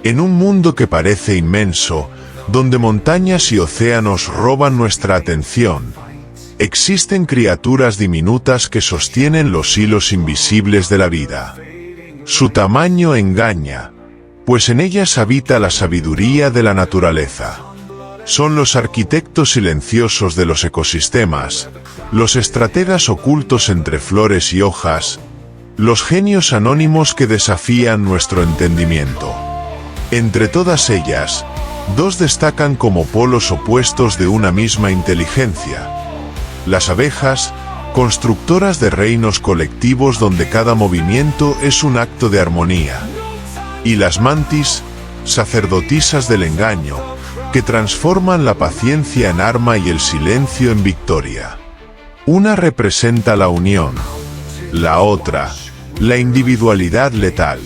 En un mundo que parece inmenso, donde montañas y océanos roban nuestra atención, existen criaturas diminutas que sostienen los hilos invisibles de la vida. Su tamaño engaña, pues en ellas habita la sabiduría de la naturaleza. Son los arquitectos silenciosos de los ecosistemas, los estrategas ocultos entre flores y hojas, los genios anónimos que desafían nuestro entendimiento. Entre todas ellas, dos destacan como polos opuestos de una misma inteligencia. Las abejas, constructoras de reinos colectivos donde cada movimiento es un acto de armonía. Y las mantis, sacerdotisas del engaño, que transforman la paciencia en arma y el silencio en victoria. Una representa la unión, la otra, la individualidad letal.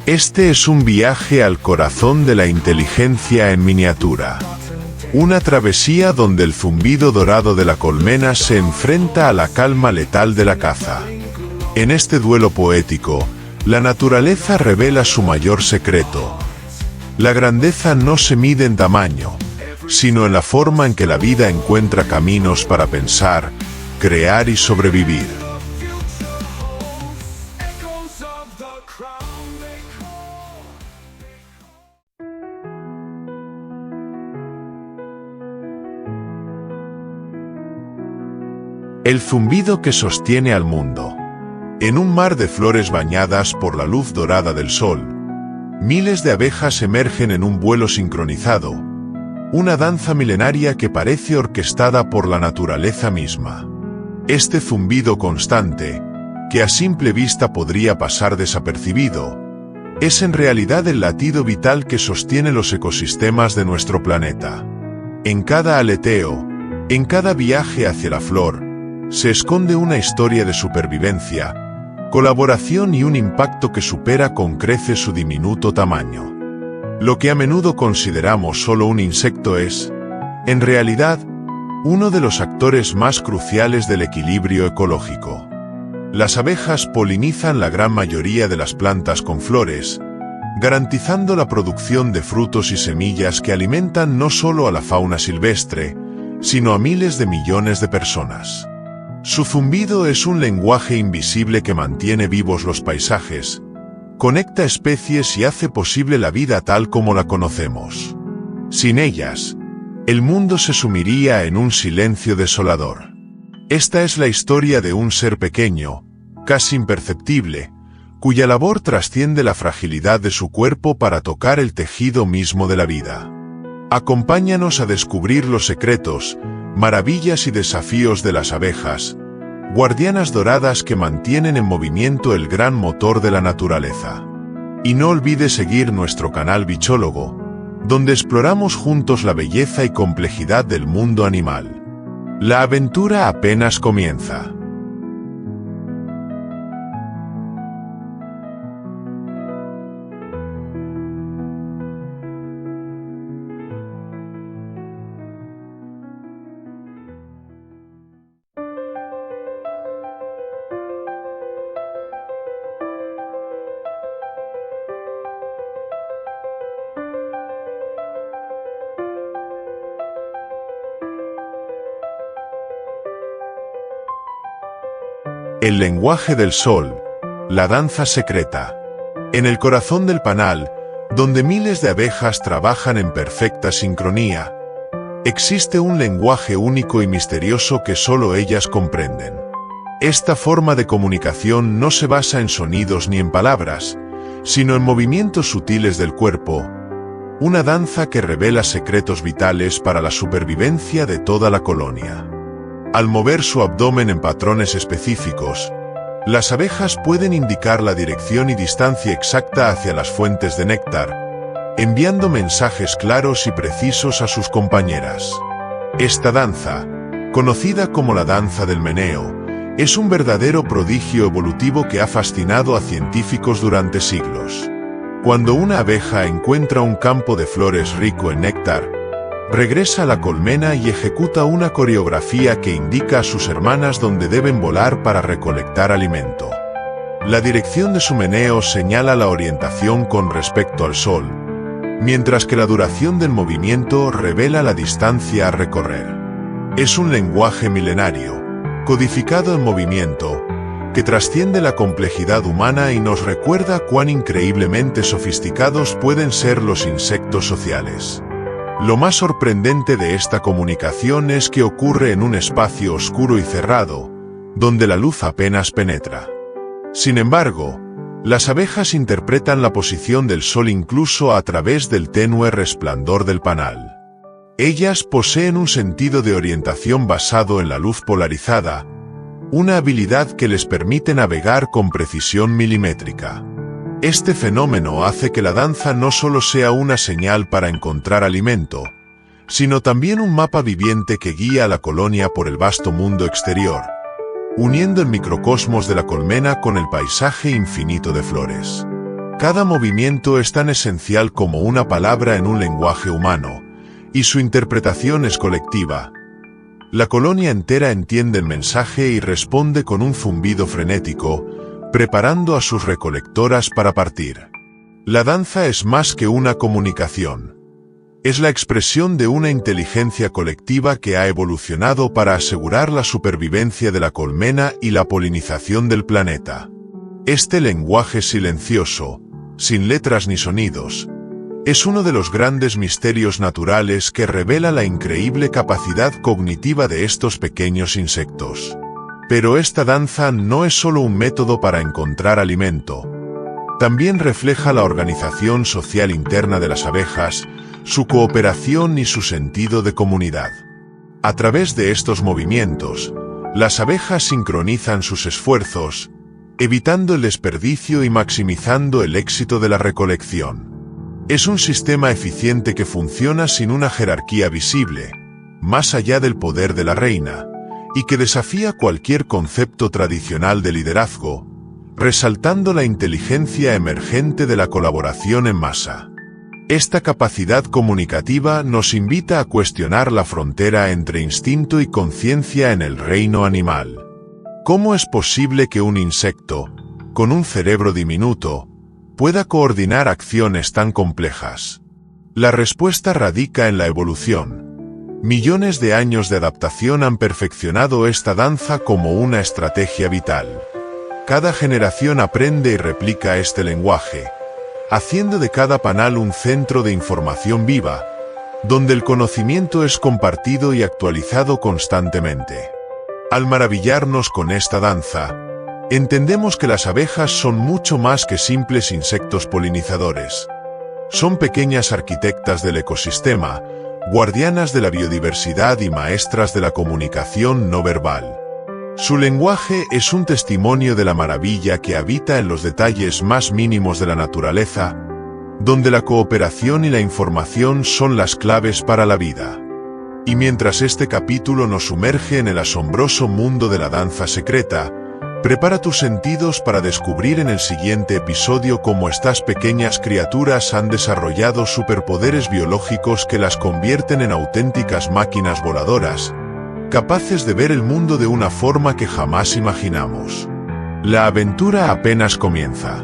Este es un viaje al corazón de la inteligencia en miniatura. Una travesía donde el zumbido dorado de la colmena se enfrenta a la calma letal de la caza. En este duelo poético, la naturaleza revela su mayor secreto. La grandeza no se mide en tamaño, sino en la forma en que la vida encuentra caminos para pensar, crear y sobrevivir. El zumbido que sostiene al mundo. En un mar de flores bañadas por la luz dorada del sol, miles de abejas emergen en un vuelo sincronizado, una danza milenaria que parece orquestada por la naturaleza misma. Este zumbido constante, que a simple vista podría pasar desapercibido, es en realidad el latido vital que sostiene los ecosistemas de nuestro planeta. En cada aleteo, en cada viaje hacia la flor, se esconde una historia de supervivencia, colaboración y un impacto que supera con creces su diminuto tamaño. Lo que a menudo consideramos solo un insecto es, en realidad, uno de los actores más cruciales del equilibrio ecológico. Las abejas polinizan la gran mayoría de las plantas con flores, garantizando la producción de frutos y semillas que alimentan no solo a la fauna silvestre, sino a miles de millones de personas. Su zumbido es un lenguaje invisible que mantiene vivos los paisajes, conecta especies y hace posible la vida tal como la conocemos. Sin ellas, el mundo se sumiría en un silencio desolador. Esta es la historia de un ser pequeño, casi imperceptible, cuya labor trasciende la fragilidad de su cuerpo para tocar el tejido mismo de la vida. Acompáñanos a descubrir los secretos, maravillas y desafíos de las abejas, guardianas doradas que mantienen en movimiento el gran motor de la naturaleza. Y no olvides seguir nuestro canal Bichólogo, donde exploramos juntos la belleza y complejidad del mundo animal. La aventura apenas comienza. El lenguaje del sol, la danza secreta. En el corazón del panal, donde miles de abejas trabajan en perfecta sincronía, existe un lenguaje único y misterioso que solo ellas comprenden. Esta forma de comunicación no se basa en sonidos ni en palabras, sino en movimientos sutiles del cuerpo, una danza que revela secretos vitales para la supervivencia de toda la colonia. Al mover su abdomen en patrones específicos, las abejas pueden indicar la dirección y distancia exacta hacia las fuentes de néctar, enviando mensajes claros y precisos a sus compañeras. Esta danza, conocida como la danza del meneo, es un verdadero prodigio evolutivo que ha fascinado a científicos durante siglos. Cuando una abeja encuentra un campo de flores rico en néctar, regresa a la colmena y ejecuta una coreografía que indica a sus hermanas dónde deben volar para recolectar alimento. La dirección de su meneo señala la orientación con respecto al sol, mientras que la duración del movimiento revela la distancia a recorrer. Es un lenguaje milenario, codificado en movimiento, que trasciende la complejidad humana y nos recuerda cuán increíblemente sofisticados pueden ser los insectos sociales. Lo más sorprendente de esta comunicación es que ocurre en un espacio oscuro y cerrado, donde la luz apenas penetra. Sin embargo, las abejas interpretan la posición del sol incluso a través del tenue resplandor del panal. Ellas poseen un sentido de orientación basado en la luz polarizada, una habilidad que les permite navegar con precisión milimétrica. Este fenómeno hace que la danza no solo sea una señal para encontrar alimento, sino también un mapa viviente que guía a la colonia por el vasto mundo exterior, uniendo el microcosmos de la colmena con el paisaje infinito de flores. Cada movimiento es tan esencial como una palabra en un lenguaje humano, y su interpretación es colectiva. La colonia entera entiende el mensaje y responde con un zumbido frenético, preparando a sus recolectoras para partir. La danza es más que una comunicación. Es la expresión de una inteligencia colectiva que ha evolucionado para asegurar la supervivencia de la colmena y la polinización del planeta. Este lenguaje silencioso, sin letras ni sonidos, es uno de los grandes misterios naturales que revela la increíble capacidad cognitiva de estos pequeños insectos. Pero esta danza no es solo un método para encontrar alimento. También refleja la organización social interna de las abejas, su cooperación y su sentido de comunidad. A través de estos movimientos, las abejas sincronizan sus esfuerzos, evitando el desperdicio y maximizando el éxito de la recolección. Es un sistema eficiente que funciona sin una jerarquía visible, más allá del poder de la reina, y que desafía cualquier concepto tradicional de liderazgo, resaltando la inteligencia emergente de la colaboración en masa. Esta capacidad comunicativa nos invita a cuestionar la frontera entre instinto y conciencia en el reino animal. ¿Cómo es posible que un insecto, con un cerebro diminuto, pueda coordinar acciones tan complejas? La respuesta radica en la evolución. Millones de años de adaptación han perfeccionado esta danza como una estrategia vital. Cada generación aprende y replica este lenguaje, haciendo de cada panal un centro de información viva, donde el conocimiento es compartido y actualizado constantemente. Al maravillarnos con esta danza, entendemos que las abejas son mucho más que simples insectos polinizadores. Son pequeñas arquitectas del ecosistema, guardianas de la biodiversidad y maestras de la comunicación no verbal. Su lenguaje es un testimonio de la maravilla que habita en los detalles más mínimos de la naturaleza, donde la cooperación y la información son las claves para la vida. Y mientras este capítulo nos sumerge en el asombroso mundo de la danza secreta, prepara tus sentidos para descubrir en el siguiente episodio cómo estas pequeñas criaturas han desarrollado superpoderes biológicos que las convierten en auténticas máquinas voladoras, capaces de ver el mundo de una forma que jamás imaginamos. La aventura apenas comienza.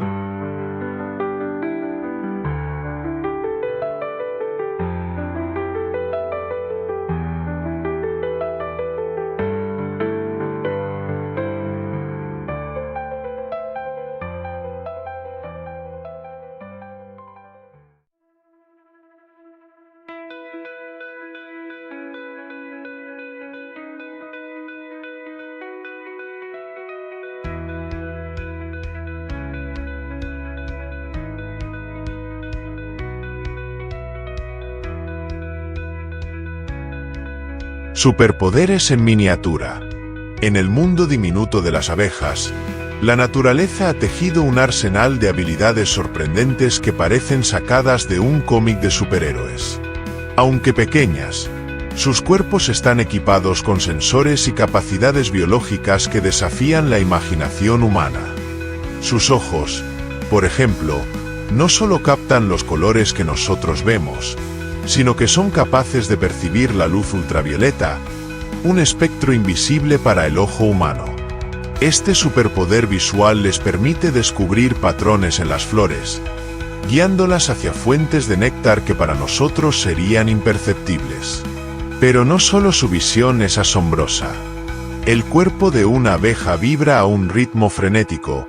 Superpoderes en miniatura. En el mundo diminuto de las abejas, la naturaleza ha tejido un arsenal de habilidades sorprendentes que parecen sacadas de un cómic de superhéroes. Aunque pequeñas, sus cuerpos están equipados con sensores y capacidades biológicas que desafían la imaginación humana. Sus ojos, por ejemplo, no solo captan los colores que nosotros vemos, sino que son capaces de percibir la luz ultravioleta, un espectro invisible para el ojo humano. Este superpoder visual les permite descubrir patrones en las flores, guiándolas hacia fuentes de néctar que para nosotros serían imperceptibles. Pero no solo su visión es asombrosa. El cuerpo de una abeja vibra a un ritmo frenético,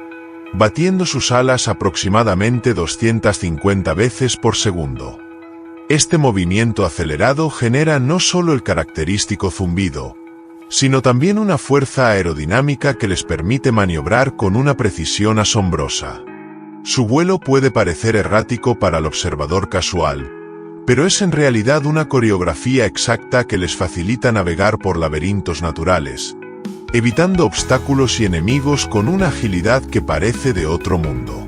batiendo sus alas aproximadamente 250 veces por segundo. Este movimiento acelerado genera no solo el característico zumbido, sino también una fuerza aerodinámica que les permite maniobrar con una precisión asombrosa. Su vuelo puede parecer errático para el observador casual, pero es en realidad una coreografía exacta que les facilita navegar por laberintos naturales, evitando obstáculos y enemigos con una agilidad que parece de otro mundo.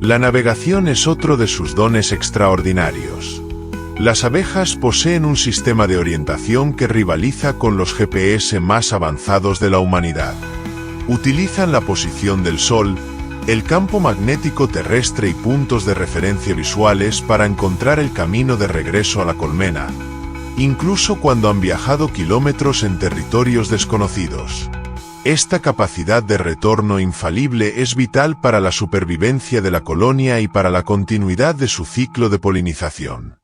La navegación es otro de sus dones extraordinarios. Las abejas poseen un sistema de orientación que rivaliza con los GPS más avanzados de la humanidad. Utilizan la posición del Sol, el campo magnético terrestre y puntos de referencia visuales para encontrar el camino de regreso a la colmena, incluso cuando han viajado kilómetros en territorios desconocidos. Esta capacidad de retorno infalible es vital para la supervivencia de la colonia y para la continuidad de su ciclo de polinización.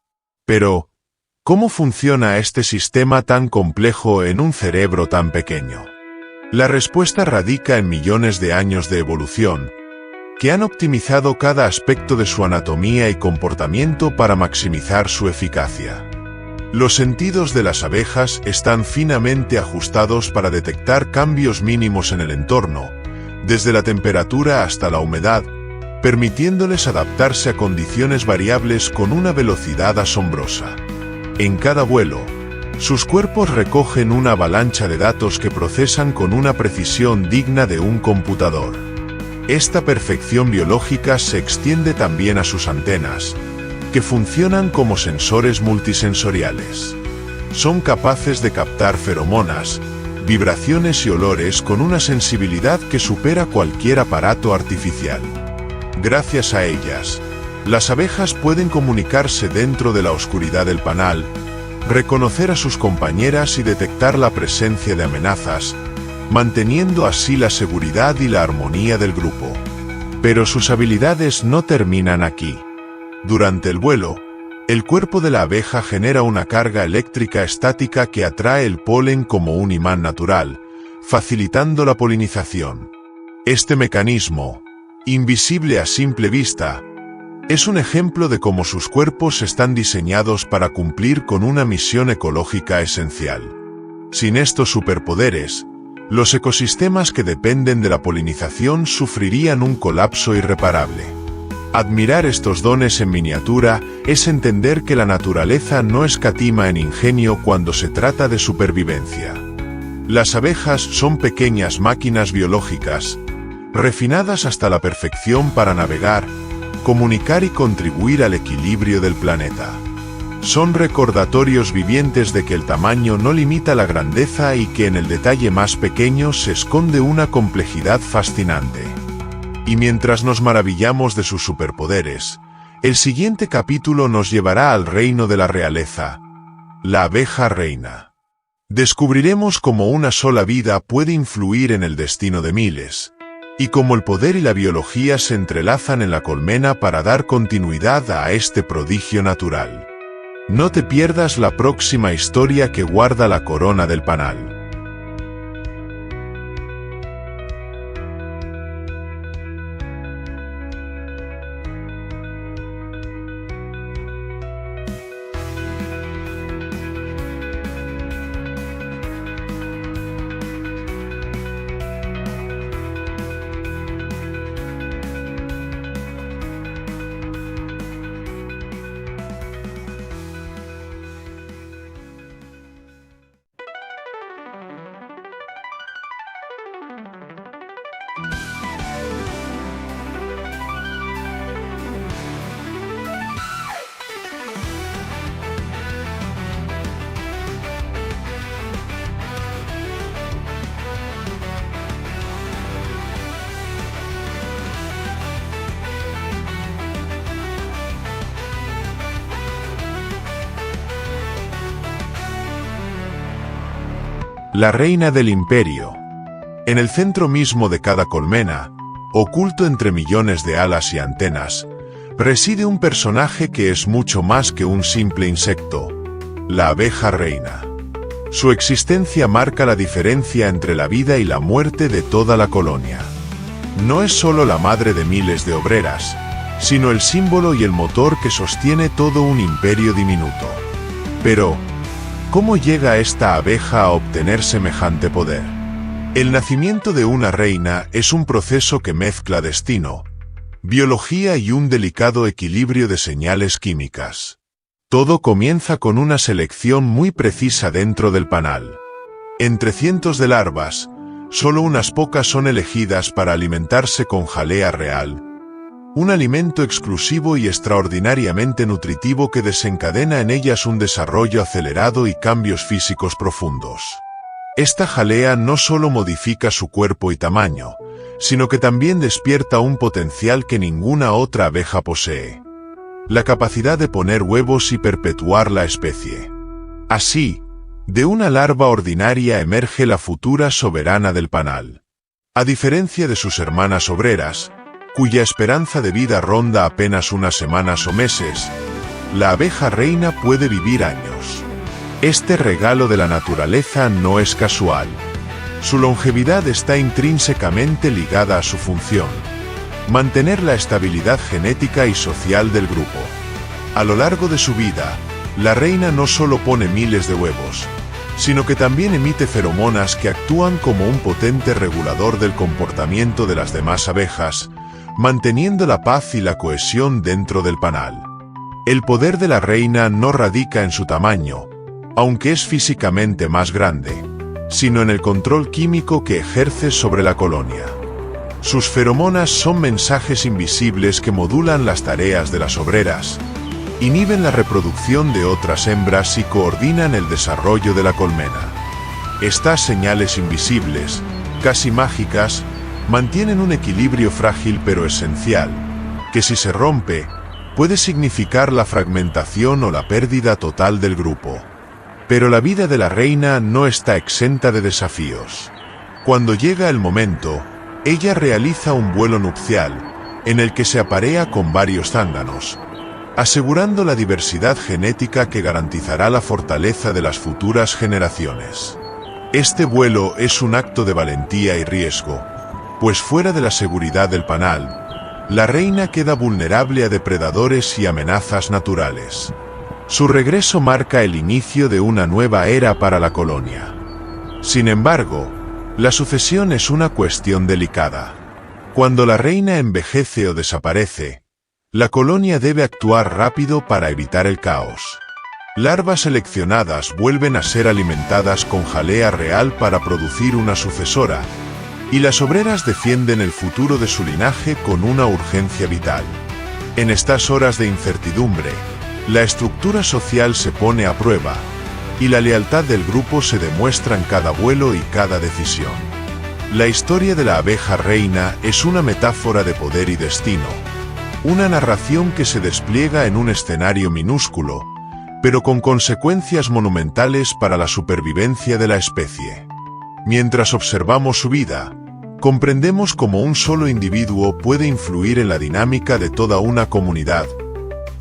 Pero, ¿cómo funciona este sistema tan complejo en un cerebro tan pequeño? La respuesta radica en millones de años de evolución, que han optimizado cada aspecto de su anatomía y comportamiento para maximizar su eficacia. Los sentidos de las abejas están finamente ajustados para detectar cambios mínimos en el entorno, desde la temperatura hasta la humedad, permitiéndoles adaptarse a condiciones variables con una velocidad asombrosa. En cada vuelo, sus cuerpos recogen una avalancha de datos que procesan con una precisión digna de un computador. Esta perfección biológica se extiende también a sus antenas, que funcionan como sensores multisensoriales. Son capaces de captar feromonas, vibraciones y olores con una sensibilidad que supera cualquier aparato artificial. Gracias a ellas, las abejas pueden comunicarse dentro de la oscuridad del panal, reconocer a sus compañeras y detectar la presencia de amenazas, manteniendo así la seguridad y la armonía del grupo. Pero sus habilidades no terminan aquí. Durante el vuelo, el cuerpo de la abeja genera una carga eléctrica estática que atrae el polen como un imán natural, facilitando la polinización. Este mecanismo, invisible a simple vista, es un ejemplo de cómo sus cuerpos están diseñados para cumplir con una misión ecológica esencial. Sin estos superpoderes, los ecosistemas que dependen de la polinización sufrirían un colapso irreparable. Admirar estos dones en miniatura es entender que la naturaleza no escatima en ingenio cuando se trata de supervivencia. Las abejas son pequeñas máquinas biológicas, refinadas hasta la perfección para navegar, comunicar y contribuir al equilibrio del planeta. Son recordatorios vivientes de que el tamaño no limita la grandeza y que en el detalle más pequeño se esconde una complejidad fascinante. Y mientras nos maravillamos de sus superpoderes, el siguiente capítulo nos llevará al reino de la realeza, la abeja reina. Descubriremos cómo una sola vida puede influir en el destino de miles, y cómo el poder y la biología se entrelazan en la colmena para dar continuidad a este prodigio natural. No te pierdas la próxima historia que guarda la corona del panal. La reina del imperio. En el centro mismo de cada colmena, oculto entre millones de alas y antenas, reside un personaje que es mucho más que un simple insecto, la abeja reina. Su existencia marca la diferencia entre la vida y la muerte de toda la colonia. No es solo la madre de miles de obreras, sino el símbolo y el motor que sostiene todo un imperio diminuto. Pero, ¿cómo llega esta abeja a obtener semejante poder? El nacimiento de una reina es un proceso que mezcla destino, biología y un delicado equilibrio de señales químicas. Todo comienza con una selección muy precisa dentro del panal. Entre cientos de larvas, solo unas pocas son elegidas para alimentarse con jalea real, un alimento exclusivo y extraordinariamente nutritivo que desencadena en ellas un desarrollo acelerado y cambios físicos profundos. Esta jalea no solo modifica su cuerpo y tamaño, sino que también despierta un potencial que ninguna otra abeja posee: la capacidad de poner huevos y perpetuar la especie. Así, de una larva ordinaria emerge la futura soberana del panal. A diferencia de sus hermanas obreras, cuya esperanza de vida ronda apenas unas semanas o meses, la abeja reina puede vivir años. Este regalo de la naturaleza no es casual. Su longevidad está intrínsecamente ligada a su función: mantener la estabilidad genética y social del grupo. A lo largo de su vida, la reina no solo pone miles de huevos, sino que también emite feromonas que actúan como un potente regulador del comportamiento de las demás abejas, manteniendo la paz y la cohesión dentro del panal. El poder de la reina no radica en su tamaño, aunque es físicamente más grande, sino en el control químico que ejerce sobre la colonia. Sus feromonas son mensajes invisibles que modulan las tareas de las obreras, inhiben la reproducción de otras hembras y coordinan el desarrollo de la colmena. Estas señales invisibles, casi mágicas, mantienen un equilibrio frágil pero esencial, que si se rompe, puede significar la fragmentación o la pérdida total del grupo. Pero la vida de la reina no está exenta de desafíos. Cuando llega el momento, ella realiza un vuelo nupcial, en el que se aparea con varios zánganos, asegurando la diversidad genética que garantizará la fortaleza de las futuras generaciones. Este vuelo es un acto de valentía y riesgo, pues fuera de la seguridad del panal, la reina queda vulnerable a depredadores y amenazas naturales. Su regreso marca el inicio de una nueva era para la colonia. Sin embargo, la sucesión es una cuestión delicada. Cuando la reina envejece o desaparece, la colonia debe actuar rápido para evitar el caos. Larvas seleccionadas vuelven a ser alimentadas con jalea real para producir una sucesora, y las obreras defienden el futuro de su linaje con una urgencia vital. En estas horas de incertidumbre, la estructura social se pone a prueba, y la lealtad del grupo se demuestra en cada vuelo y cada decisión. La historia de la abeja reina es una metáfora de poder y destino, una narración que se despliega en un escenario minúsculo, pero con consecuencias monumentales para la supervivencia de la especie. Mientras observamos su vida, comprendemos cómo un solo individuo puede influir en la dinámica de toda una comunidad,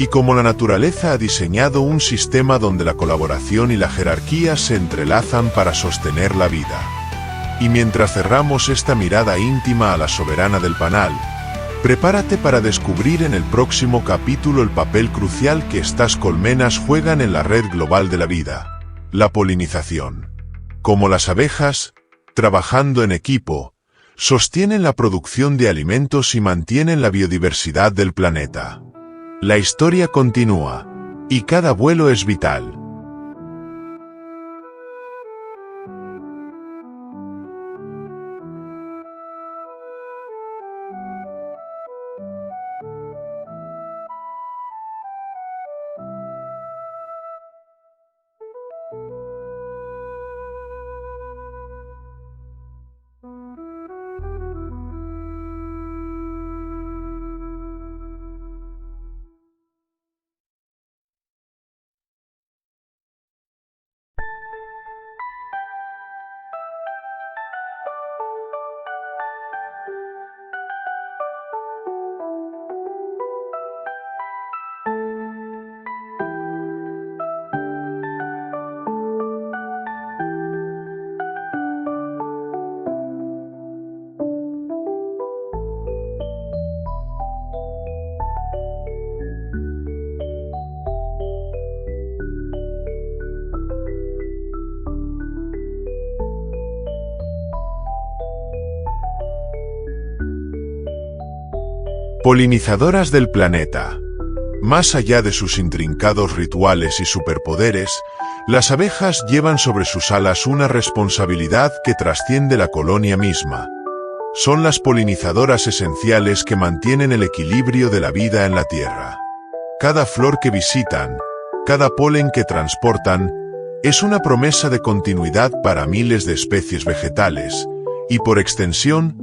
y cómo la naturaleza ha diseñado un sistema donde la colaboración y la jerarquía se entrelazan para sostener la vida. Y mientras cerramos esta mirada íntima a la soberana del panal, prepárate para descubrir en el próximo capítulo el papel crucial que estas colmenas juegan en la red global de la vida: la polinización. Como las abejas, trabajando en equipo, sostienen la producción de alimentos y mantienen la biodiversidad del planeta. La historia continúa, y cada vuelo es vital. Polinizadoras del planeta. Más allá de sus intrincados rituales y superpoderes, las abejas llevan sobre sus alas una responsabilidad que trasciende la colonia misma. Son las polinizadoras esenciales que mantienen el equilibrio de la vida en la Tierra. Cada flor que visitan, cada polen que transportan, es una promesa de continuidad para miles de especies vegetales, y por extensión,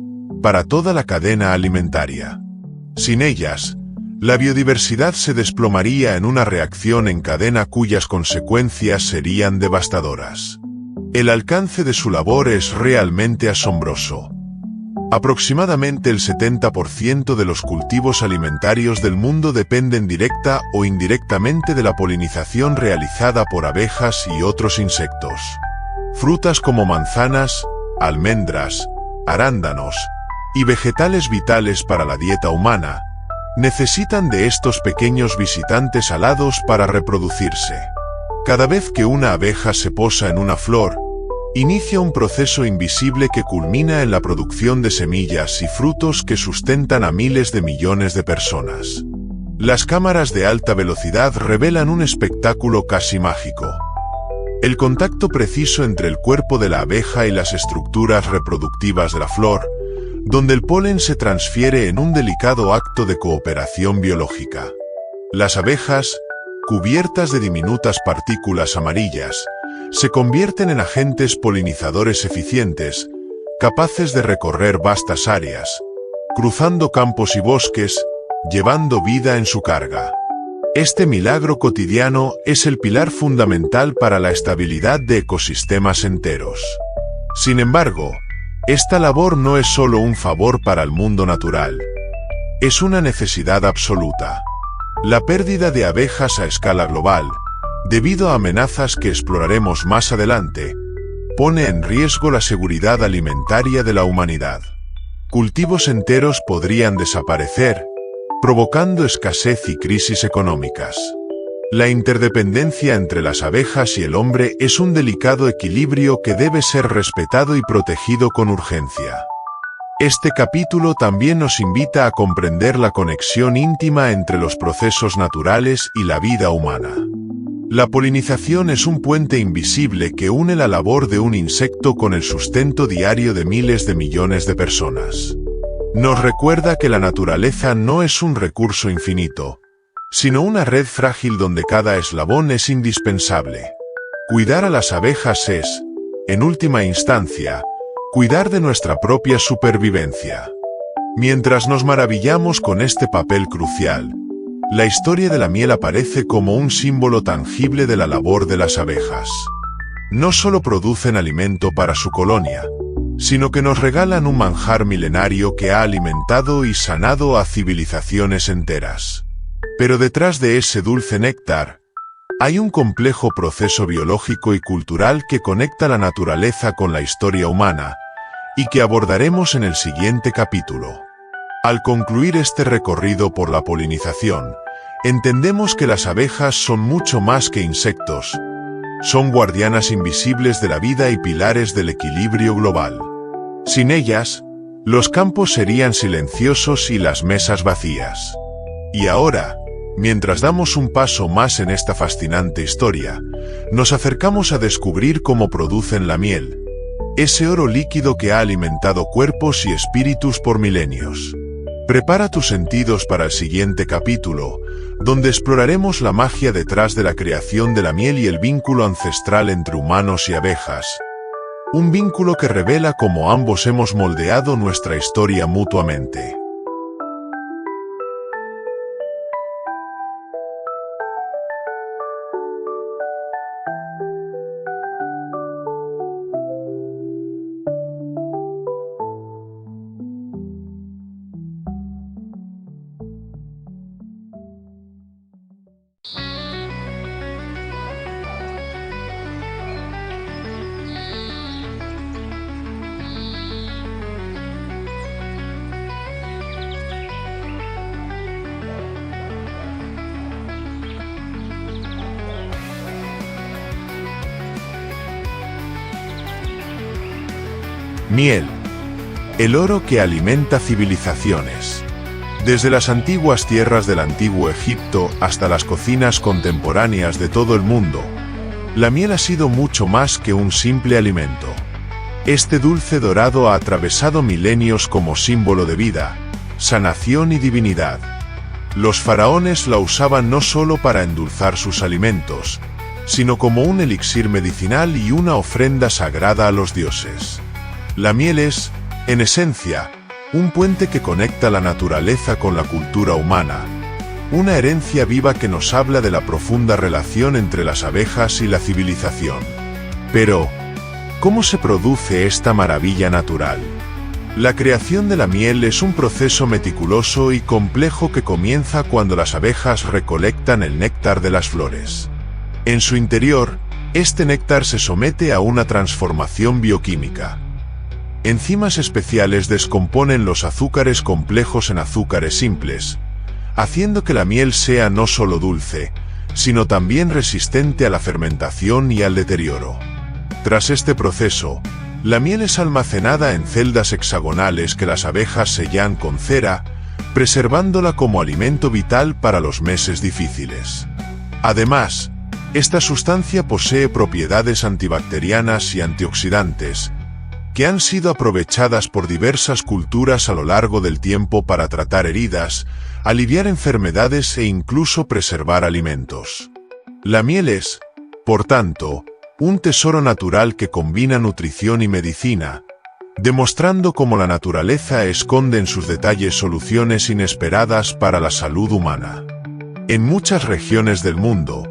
para toda la cadena alimentaria. Sin ellas, la biodiversidad se desplomaría en una reacción en cadena cuyas consecuencias serían devastadoras. El alcance de su labor es realmente asombroso. Aproximadamente el 70% de los cultivos alimentarios del mundo dependen directa o indirectamente de la polinización realizada por abejas y otros insectos. Frutas como manzanas, almendras, arándanos y vegetales vitales para la dieta humana necesitan de estos pequeños visitantes alados para reproducirse. Cada vez que una abeja se posa en una flor, inicia un proceso invisible que culmina en la producción de semillas y frutos que sustentan a miles de millones de personas. Las cámaras de alta velocidad revelan un espectáculo casi mágico. El contacto preciso entre el cuerpo de la abeja y las estructuras reproductivas de la flor, donde el polen se transfiere en un delicado acto de cooperación biológica. Las abejas, cubiertas de diminutas partículas amarillas, se convierten en agentes polinizadores eficientes, capaces de recorrer vastas áreas, cruzando campos y bosques, llevando vida en su carga. Este milagro cotidiano es el pilar fundamental para la estabilidad de ecosistemas enteros. Sin embargo, esta labor no es solo un favor para el mundo natural. Es una necesidad absoluta. La pérdida de abejas a escala global, debido a amenazas que exploraremos más adelante, pone en riesgo la seguridad alimentaria de la humanidad. Cultivos enteros podrían desaparecer, provocando escasez y crisis económicas. La interdependencia entre las abejas y el hombre es un delicado equilibrio que debe ser respetado y protegido con urgencia. Este capítulo también nos invita a comprender la conexión íntima entre los procesos naturales y la vida humana. La polinización es un puente invisible que une la labor de un insecto con el sustento diario de miles de millones de personas. Nos recuerda que la naturaleza no es un recurso infinito, sino una red frágil donde cada eslabón es indispensable. Cuidar a las abejas es, en última instancia, cuidar de nuestra propia supervivencia. Mientras nos maravillamos con este papel crucial, la historia de la miel aparece como un símbolo tangible de la labor de las abejas. No solo producen alimento para su colonia, sino que nos regalan un manjar milenario que ha alimentado y sanado a civilizaciones enteras. Pero detrás de ese dulce néctar, hay un complejo proceso biológico y cultural que conecta la naturaleza con la historia humana, y que abordaremos en el siguiente capítulo. Al concluir este recorrido por la polinización, entendemos que las abejas son mucho más que insectos. Son guardianas invisibles de la vida y pilares del equilibrio global. Sin ellas, los campos serían silenciosos y las mesas vacías. Y ahora, mientras damos un paso más en esta fascinante historia, nos acercamos a descubrir cómo producen la miel, ese oro líquido que ha alimentado cuerpos y espíritus por milenios. Prepara tus sentidos para el siguiente capítulo, donde exploraremos la magia detrás de la creación de la miel y el vínculo ancestral entre humanos y abejas. Un vínculo que revela cómo ambos hemos moldeado nuestra historia mutuamente. Miel. El oro que alimenta civilizaciones. Desde las antiguas tierras del antiguo Egipto hasta las cocinas contemporáneas de todo el mundo, la miel ha sido mucho más que un simple alimento. Este dulce dorado ha atravesado milenios como símbolo de vida, sanación y divinidad. Los faraones la usaban no solo para endulzar sus alimentos, sino como un elixir medicinal y una ofrenda sagrada a los dioses. La miel es, en esencia, un puente que conecta la naturaleza con la cultura humana, una herencia viva que nos habla de la profunda relación entre las abejas y la civilización. Pero, ¿cómo se produce esta maravilla natural? La creación de la miel es un proceso meticuloso y complejo que comienza cuando las abejas recolectan el néctar de las flores. En su interior, este néctar se somete a una transformación bioquímica. Enzimas especiales descomponen los azúcares complejos en azúcares simples, haciendo que la miel sea no solo dulce, sino también resistente a la fermentación y al deterioro. Tras este proceso, la miel es almacenada en celdas hexagonales que las abejas sellan con cera, preservándola como alimento vital para los meses difíciles. Además, esta sustancia posee propiedades antibacterianas y antioxidantes, que han sido aprovechadas por diversas culturas a lo largo del tiempo para tratar heridas, aliviar enfermedades e incluso preservar alimentos. La miel es, por tanto, un tesoro natural que combina nutrición y medicina, demostrando cómo la naturaleza esconde en sus detalles soluciones inesperadas para la salud humana. En muchas regiones del mundo,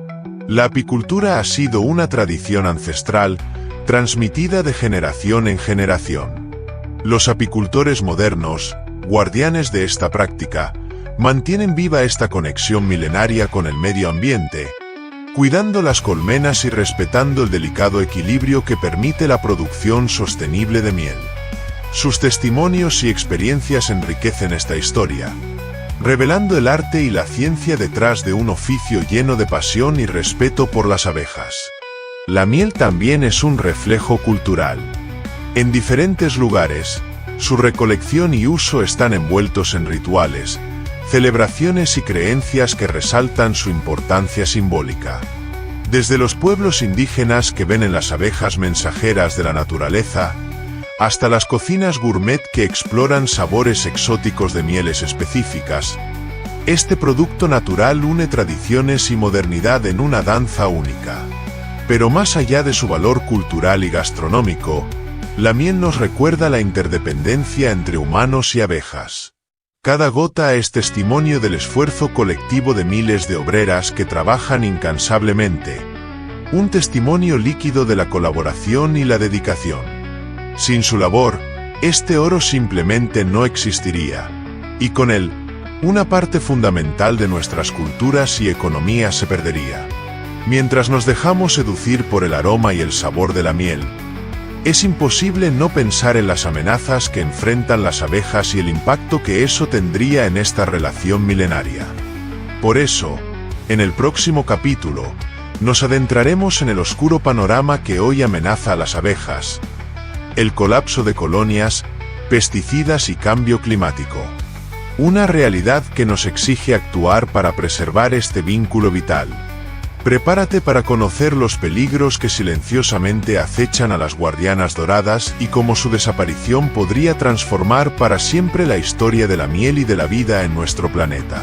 la apicultura ha sido una tradición ancestral, transmitida de generación en generación. Los apicultores modernos, guardianes de esta práctica, mantienen viva esta conexión milenaria con el medio ambiente, cuidando las colmenas y respetando el delicado equilibrio que permite la producción sostenible de miel. Sus testimonios y experiencias enriquecen esta historia, revelando el arte y la ciencia detrás de un oficio lleno de pasión y respeto por las abejas. La miel también es un reflejo cultural. En diferentes lugares, su recolección y uso están envueltos en rituales, celebraciones y creencias que resaltan su importancia simbólica. Desde los pueblos indígenas que ven en las abejas mensajeras de la naturaleza, hasta las cocinas gourmet que exploran sabores exóticos de mieles específicas, este producto natural une tradiciones y modernidad en una danza única. Pero más allá de su valor cultural y gastronómico, la miel nos recuerda la interdependencia entre humanos y abejas. Cada gota es testimonio del esfuerzo colectivo de miles de obreras que trabajan incansablemente, un testimonio líquido de la colaboración y la dedicación. Sin su labor, este oro simplemente no existiría, y con él, una parte fundamental de nuestras culturas y economías se perdería. Mientras nos dejamos seducir por el aroma y el sabor de la miel, es imposible no pensar en las amenazas que enfrentan las abejas y el impacto que eso tendría en esta relación milenaria. Por eso, en el próximo capítulo, nos adentraremos en el oscuro panorama que hoy amenaza a las abejas: el colapso de colonias, pesticidas y cambio climático. Una realidad que nos exige actuar para preservar este vínculo vital. Prepárate para conocer los peligros que silenciosamente acechan a las guardianas doradas y cómo su desaparición podría transformar para siempre la historia de la miel y de la vida en nuestro planeta.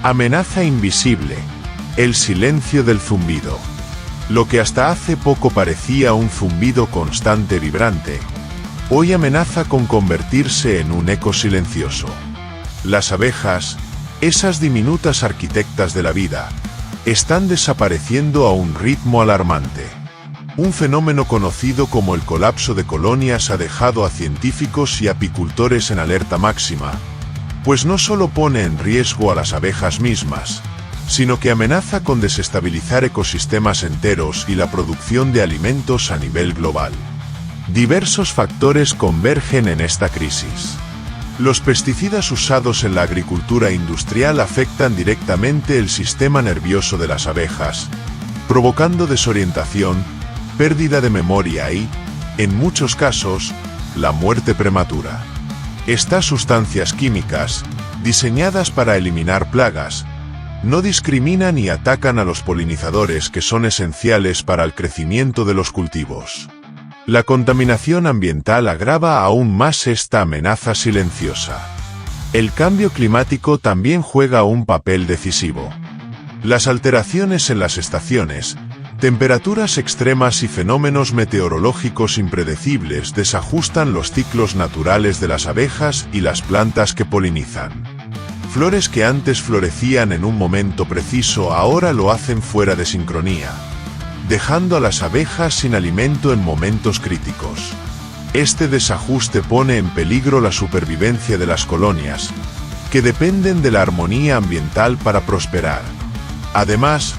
Amenaza invisible, el silencio del zumbido. Lo que hasta hace poco parecía un zumbido constante vibrante, hoy amenaza con convertirse en un eco silencioso. Las abejas, esas diminutas arquitectas de la vida, están desapareciendo a un ritmo alarmante. Un fenómeno conocido como el colapso de colonias ha dejado a científicos y apicultores en alerta máxima, pues no solo pone en riesgo a las abejas mismas, sino que amenaza con desestabilizar ecosistemas enteros y la producción de alimentos a nivel global. Diversos factores convergen en esta crisis. Los pesticidas usados en la agricultura industrial afectan directamente el sistema nervioso de las abejas, provocando desorientación, pérdida de memoria y, en muchos casos, la muerte prematura. Estas sustancias químicas, diseñadas para eliminar plagas, no discriminan y atacan a los polinizadores que son esenciales para el crecimiento de los cultivos. La contaminación ambiental agrava aún más esta amenaza silenciosa. El cambio climático también juega un papel decisivo. Las alteraciones en las estaciones, temperaturas extremas y fenómenos meteorológicos impredecibles desajustan los ciclos naturales de las abejas y las plantas que polinizan. Flores que antes florecían en un momento preciso ahora lo hacen fuera de sincronía, dejando a las abejas sin alimento en momentos críticos. Este desajuste pone en peligro la supervivencia de las colonias, que dependen de la armonía ambiental para prosperar. Además,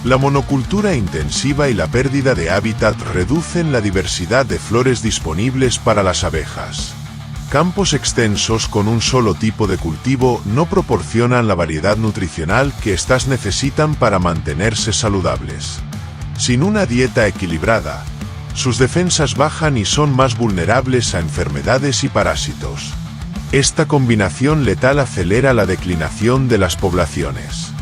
la monocultura intensiva y la pérdida de hábitat reducen la diversidad de flores disponibles para las abejas. Campos extensos con un solo tipo de cultivo no proporcionan la variedad nutricional que éstas necesitan para mantenerse saludables. Sin una dieta equilibrada, sus defensas bajan y son más vulnerables a enfermedades y parásitos. Esta combinación letal acelera la declinación de las poblaciones.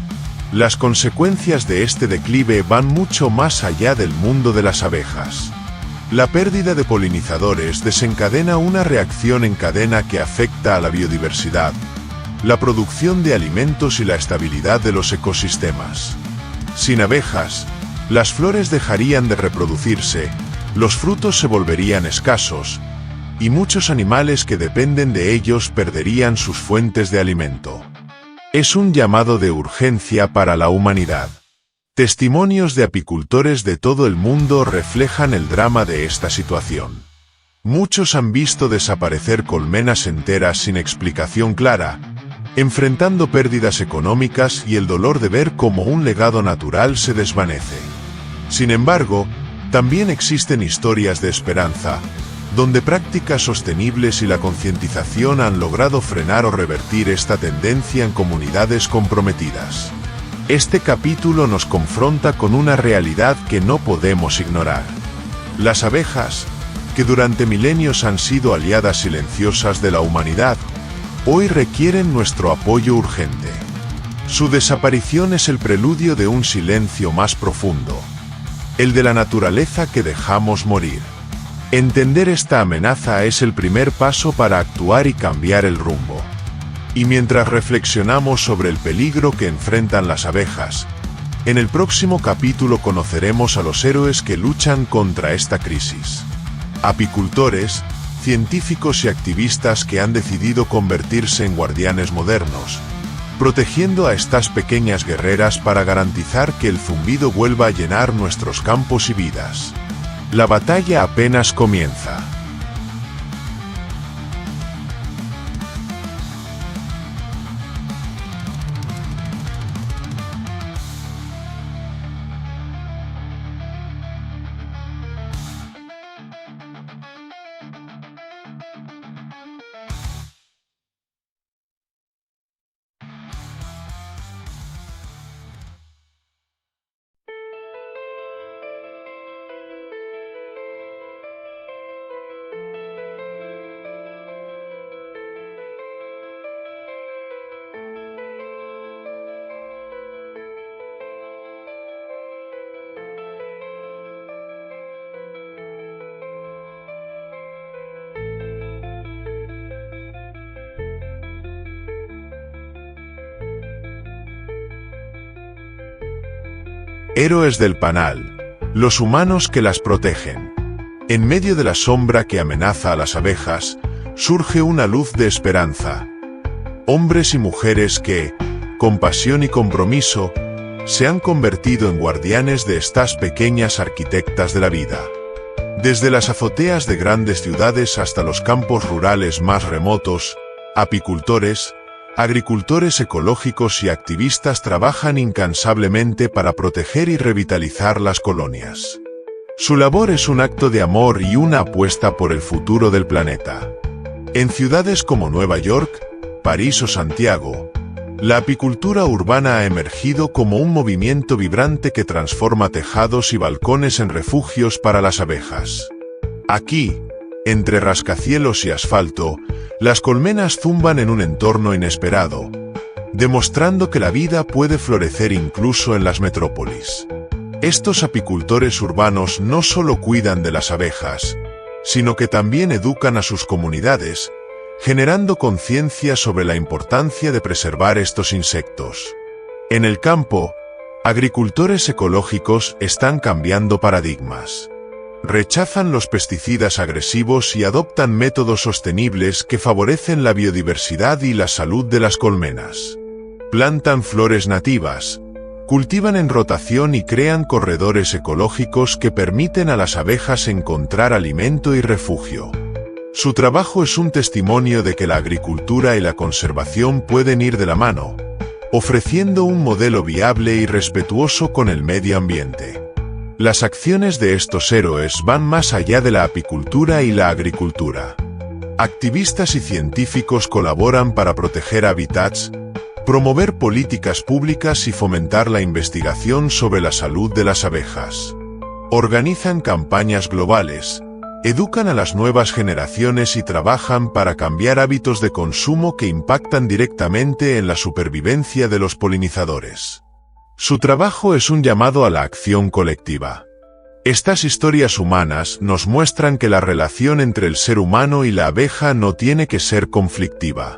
Las consecuencias de este declive van mucho más allá del mundo de las abejas. La pérdida de polinizadores desencadena una reacción en cadena que afecta a la biodiversidad, la producción de alimentos y la estabilidad de los ecosistemas. Sin abejas, las flores dejarían de reproducirse, los frutos se volverían escasos, y muchos animales que dependen de ellos perderían sus fuentes de alimento. Es un llamado de urgencia para la humanidad. Testimonios de apicultores de todo el mundo reflejan el drama de esta situación. Muchos han visto desaparecer colmenas enteras sin explicación clara, enfrentando pérdidas económicas y el dolor de ver cómo un legado natural se desvanece. Sin embargo, también existen historias de esperanza, donde prácticas sostenibles y la concientización han logrado frenar o revertir esta tendencia en comunidades comprometidas. Este capítulo nos confronta con una realidad que no podemos ignorar. Las abejas, que durante milenios han sido aliadas silenciosas de la humanidad, hoy requieren nuestro apoyo urgente. Su desaparición es el preludio de un silencio más profundo, el de la naturaleza que dejamos morir. Entender esta amenaza es el primer paso para actuar y cambiar el rumbo. Y mientras reflexionamos sobre el peligro que enfrentan las abejas, en el próximo capítulo conoceremos a los héroes que luchan contra esta crisis. Apicultores, científicos y activistas que han decidido convertirse en guardianes modernos, protegiendo a estas pequeñas guerreras para garantizar que el zumbido vuelva a llenar nuestros campos y vidas. La batalla apenas comienza. Héroes del panal. los humanos que las protegen. En medio de la sombra que amenaza a las abejas, surge una luz de esperanza. Hombres y mujeres que, con pasión y compromiso, se han convertido en guardianes de estas pequeñas arquitectas de la vida. Desde las azoteas de grandes ciudades hasta los campos rurales más remotos, apicultores, agricultores ecológicos y activistas trabajan incansablemente para proteger y revitalizar las colonias. Su labor es un acto de amor y una apuesta por el futuro del planeta. En ciudades como Nueva York, París o Santiago, la apicultura urbana ha emergido como un movimiento vibrante que transforma tejados y balcones en refugios para las abejas. Aquí, entre rascacielos y asfalto, las colmenas zumban en un entorno inesperado, demostrando que la vida puede florecer incluso en las metrópolis. Estos apicultores urbanos no solo cuidan de las abejas, sino que también educan a sus comunidades, generando conciencia sobre la importancia de preservar estos insectos. En el campo, agricultores ecológicos están cambiando paradigmas. Rechazan los pesticidas agresivos y adoptan métodos sostenibles que favorecen la biodiversidad y la salud de las colmenas. Plantan flores nativas, cultivan en rotación y crean corredores ecológicos que permiten a las abejas encontrar alimento y refugio. Su trabajo es un testimonio de que la agricultura y la conservación pueden ir de la mano, ofreciendo un modelo viable y respetuoso con el medio ambiente. Las acciones de estos héroes van más allá de la apicultura y la agricultura. Activistas y científicos colaboran para proteger hábitats, promover políticas públicas y fomentar la investigación sobre la salud de las abejas. Organizan campañas globales, educan a las nuevas generaciones y trabajan para cambiar hábitos de consumo que impactan directamente en la supervivencia de los polinizadores. Su trabajo es un llamado a la acción colectiva. Estas historias humanas nos muestran que la relación entre el ser humano y la abeja no tiene que ser conflictiva.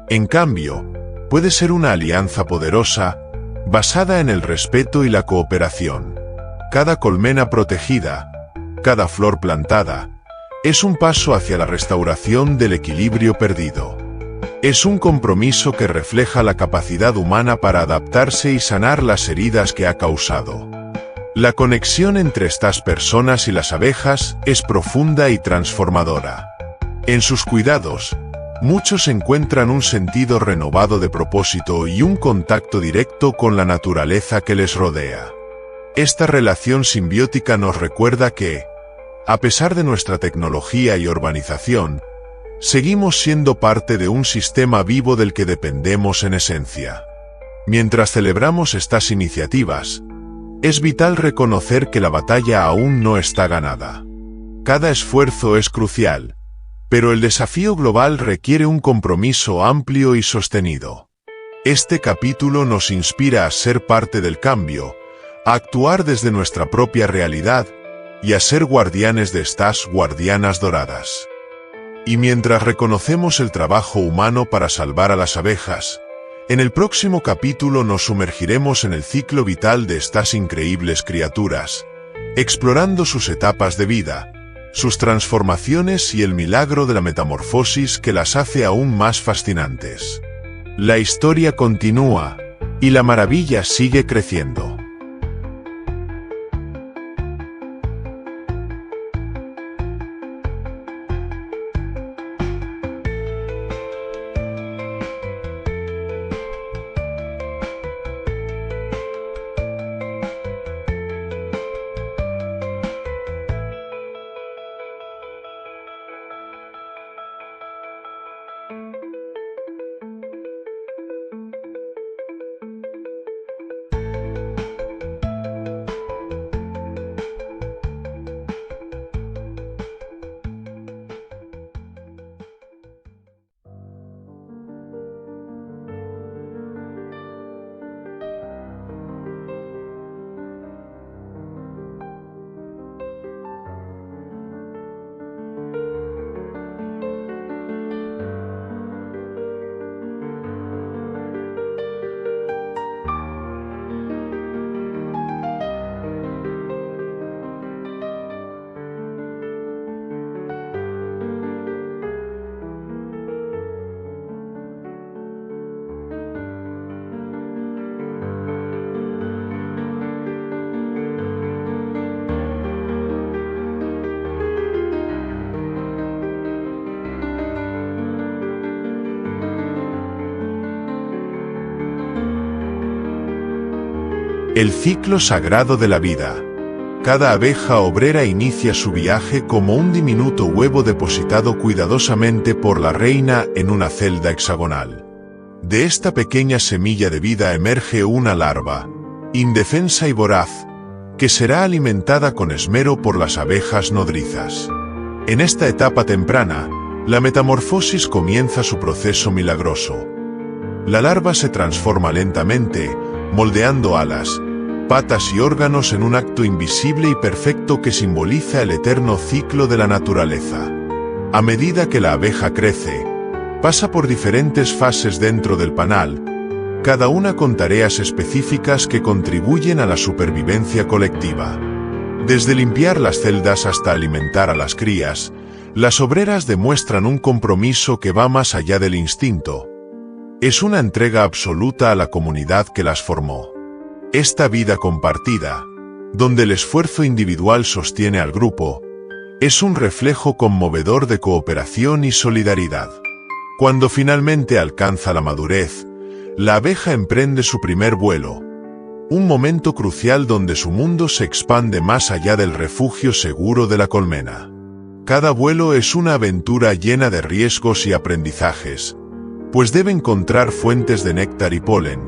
En cambio, puede ser una alianza poderosa, basada en el respeto y la cooperación. Cada colmena protegida, cada flor plantada, es un paso hacia la restauración del equilibrio perdido. Es un compromiso que refleja la capacidad humana para adaptarse y sanar las heridas que ha causado. La conexión entre estas personas y las abejas es profunda y transformadora. En sus cuidados, muchos encuentran un sentido renovado de propósito y un contacto directo con la naturaleza que les rodea. Esta relación simbiótica nos recuerda que, a pesar de nuestra tecnología y urbanización, seguimos siendo parte de un sistema vivo del que dependemos en esencia. Mientras celebramos estas iniciativas, es vital reconocer que la batalla aún no está ganada. Cada esfuerzo es crucial, pero el desafío global requiere un compromiso amplio y sostenido. Este capítulo nos inspira a ser parte del cambio, a actuar desde nuestra propia realidad, y a ser guardianes de estas guardianas doradas. Y mientras reconocemos el trabajo humano para salvar a las abejas, en el próximo capítulo nos sumergiremos en el ciclo vital de estas increíbles criaturas, explorando sus etapas de vida, sus transformaciones y el milagro de la metamorfosis que las hace aún más fascinantes. La historia continúa, y la maravilla sigue creciendo. El ciclo sagrado de la vida. Cada abeja obrera inicia su viaje como un diminuto huevo depositado cuidadosamente por la reina en una celda hexagonal. De esta pequeña semilla de vida emerge una larva, indefensa y voraz, que será alimentada con esmero por las abejas nodrizas. En esta etapa temprana, la metamorfosis comienza su proceso milagroso. La larva se transforma lentamente, moldeando alas, patas y órganos en un acto invisible y perfecto que simboliza el eterno ciclo de la naturaleza. A medida que la abeja crece, pasa por diferentes fases dentro del panal, cada una con tareas específicas que contribuyen a la supervivencia colectiva. Desde limpiar las celdas hasta alimentar a las crías, las obreras demuestran un compromiso que va más allá del instinto. Es una entrega absoluta a la comunidad que las formó. Esta vida compartida, donde el esfuerzo individual sostiene al grupo, es un reflejo conmovedor de cooperación y solidaridad. Cuando finalmente alcanza la madurez, la abeja emprende su primer vuelo, un momento crucial donde su mundo se expande más allá del refugio seguro de la colmena. Cada vuelo es una aventura llena de riesgos y aprendizajes, pues debe encontrar fuentes de néctar y polen,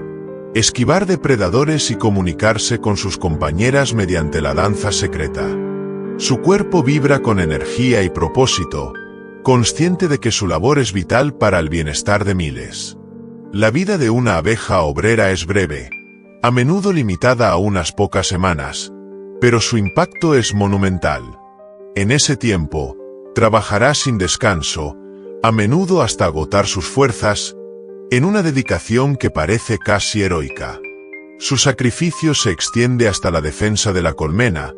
esquivar depredadores y comunicarse con sus compañeras mediante la danza secreta. Su cuerpo vibra con energía y propósito, consciente de que su labor es vital para el bienestar de miles. La vida de una abeja obrera es breve, a menudo limitada a unas pocas semanas, pero su impacto es monumental. En ese tiempo, trabajará sin descanso, a menudo hasta agotar sus fuerzas, en una dedicación que parece casi heroica. Su sacrificio se extiende hasta la defensa de la colmena,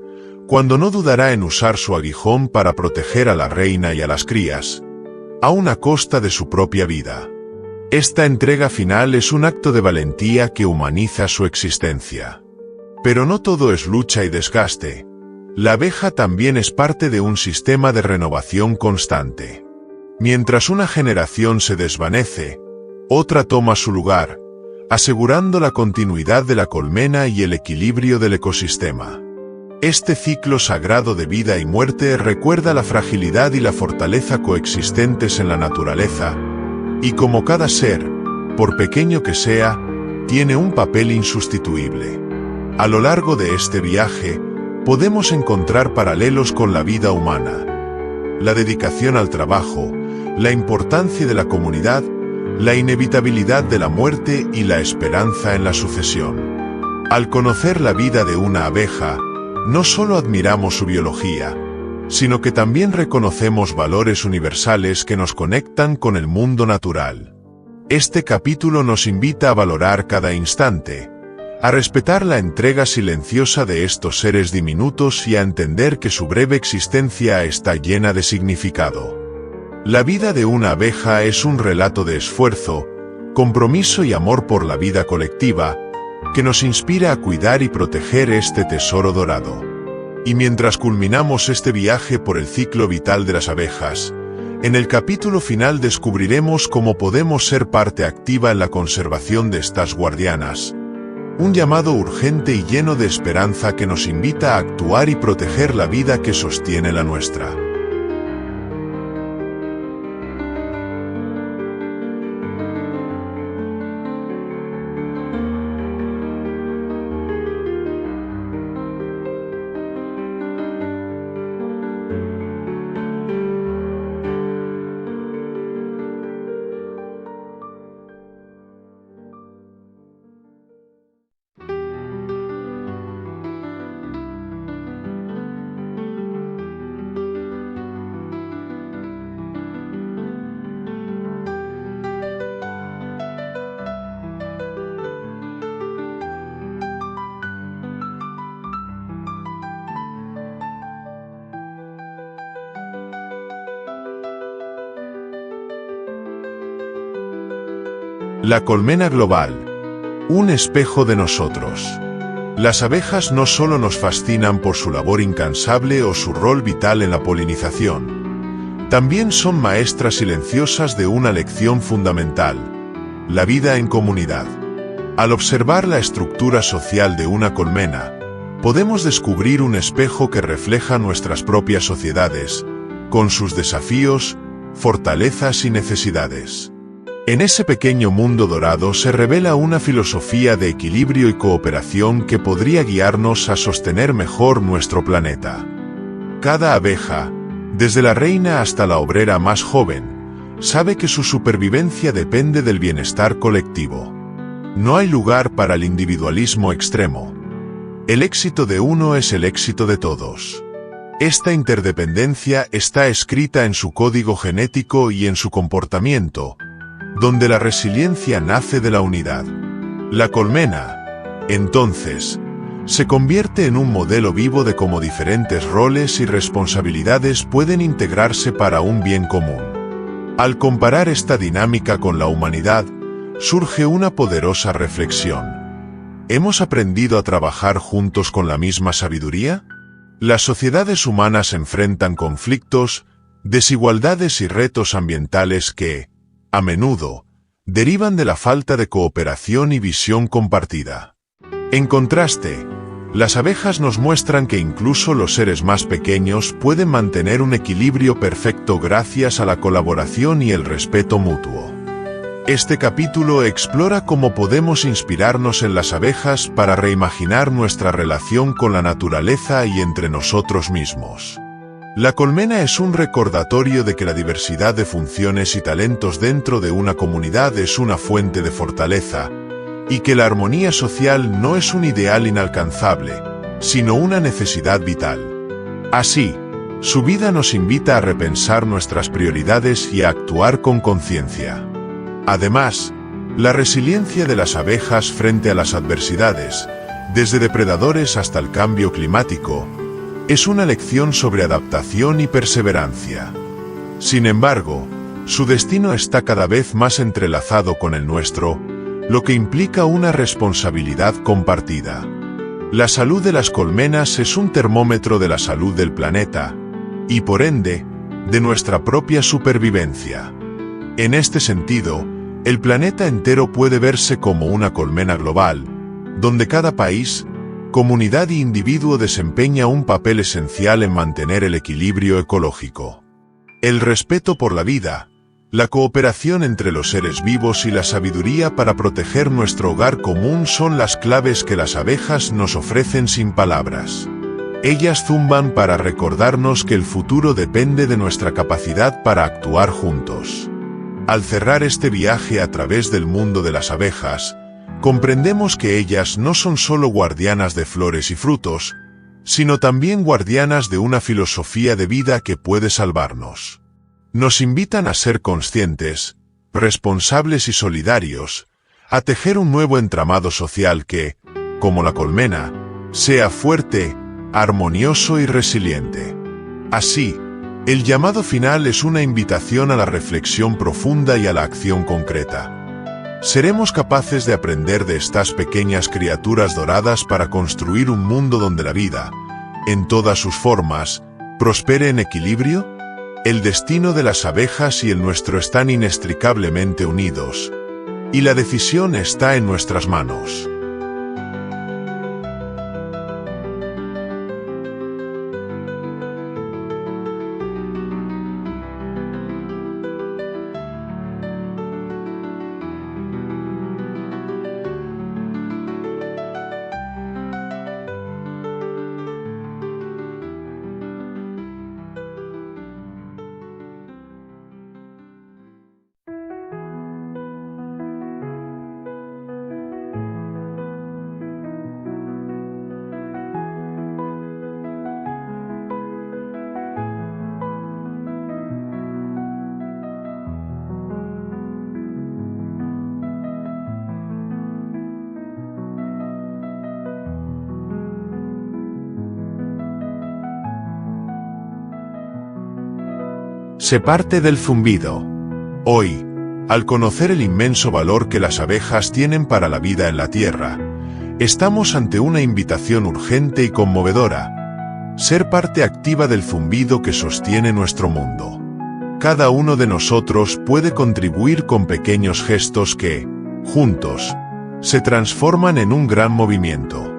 cuando no dudará en usar su aguijón para proteger a la reina y a las crías, aun a costa de su propia vida. Esta entrega final es un acto de valentía que humaniza su existencia. Pero no todo es lucha y desgaste. La abeja también es parte de un sistema de renovación constante. Mientras una generación se desvanece, otra toma su lugar, asegurando la continuidad de la colmena y el equilibrio del ecosistema. Este ciclo sagrado de vida y muerte recuerda la fragilidad y la fortaleza coexistentes en la naturaleza, y como cada ser, por pequeño que sea, tiene un papel insustituible. A lo largo de este viaje, podemos encontrar paralelos con la vida humana. La dedicación al trabajo, la importancia de la comunidad, la inevitabilidad de la muerte y la esperanza en la sucesión. Al conocer la vida de una abeja, no solo admiramos su biología, sino que también reconocemos valores universales que nos conectan con el mundo natural. Este capítulo nos invita a valorar cada instante, a respetar la entrega silenciosa de estos seres diminutos y a entender que su breve existencia está llena de significado. La vida de una abeja es un relato de esfuerzo, compromiso y amor por la vida colectiva, que nos inspira a cuidar y proteger este tesoro dorado. Y mientras culminamos este viaje por el ciclo vital de las abejas, en el capítulo final descubriremos cómo podemos ser parte activa en la conservación de estas guardianas. Un llamado urgente y lleno de esperanza que nos invita a actuar y proteger la vida que sostiene la nuestra. La colmena global, un espejo de nosotros. Las abejas no solo nos fascinan por su labor incansable o su rol vital en la polinización, también son maestras silenciosas de una lección fundamental: la vida en comunidad. Al observar la estructura social de una colmena, podemos descubrir un espejo que refleja nuestras propias sociedades, con sus desafíos, fortalezas y necesidades. En ese pequeño mundo dorado se revela una filosofía de equilibrio y cooperación que podría guiarnos a sostener mejor nuestro planeta. Cada abeja, desde la reina hasta la obrera más joven, sabe que su supervivencia depende del bienestar colectivo. No hay lugar para el individualismo extremo. El éxito de uno es el éxito de todos. Esta interdependencia está escrita en su código genético y en su comportamiento, donde la resiliencia nace de la unidad. La colmena, entonces, se convierte en un modelo vivo de cómo diferentes roles y responsabilidades pueden integrarse para un bien común. Al comparar esta dinámica con la humanidad, surge una poderosa reflexión. ¿Hemos aprendido a trabajar juntos con la misma sabiduría? Las sociedades humanas enfrentan conflictos, desigualdades y retos ambientales que, a menudo, derivan de la falta de cooperación y visión compartida. En contraste, las abejas nos muestran que incluso los seres más pequeños pueden mantener un equilibrio perfecto gracias a la colaboración y el respeto mutuo. Este capítulo explora cómo podemos inspirarnos en las abejas para reimaginar nuestra relación con la naturaleza y entre nosotros mismos. La colmena es un recordatorio de que la diversidad de funciones y talentos dentro de una comunidad es una fuente de fortaleza, y que la armonía social no es un ideal inalcanzable, sino una necesidad vital. Así, su vida nos invita a repensar nuestras prioridades y a actuar con conciencia. Además, la resiliencia de las abejas frente a las adversidades, desde depredadores hasta el cambio climático, es una lección sobre adaptación y perseverancia. Sin embargo, su destino está cada vez más entrelazado con el nuestro, lo que implica una responsabilidad compartida. La salud de las colmenas es un termómetro de la salud del planeta, y por ende, de nuestra propia supervivencia. En este sentido, el planeta entero puede verse como una colmena global, donde cada país, comunidad e individuo desempeña un papel esencial en mantener el equilibrio ecológico. El respeto por la vida, la cooperación entre los seres vivos y la sabiduría para proteger nuestro hogar común son las claves que las abejas nos ofrecen sin palabras. Ellas zumban para recordarnos que el futuro depende de nuestra capacidad para actuar juntos. Al cerrar este viaje a través del mundo de las abejas, comprendemos que ellas no son solo guardianas de flores y frutos, sino también guardianas de una filosofía de vida que puede salvarnos. Nos invitan a ser conscientes, responsables y solidarios, a tejer un nuevo entramado social que, como la colmena, sea fuerte, armonioso y resiliente. Así, el llamado final es una invitación a la reflexión profunda y a la acción concreta. ¿Seremos capaces de aprender de estas pequeñas criaturas doradas para construir un mundo donde la vida, en todas sus formas, prospere en equilibrio? El destino de las abejas y el nuestro están inextricablemente unidos, y la decisión está en nuestras manos. Se parte del zumbido. Hoy, al conocer el inmenso valor que las abejas tienen para la vida en la Tierra, estamos ante una invitación urgente y conmovedora: ser parte activa del zumbido que sostiene nuestro mundo. Cada uno de nosotros puede contribuir con pequeños gestos que, juntos, se transforman en un gran movimiento.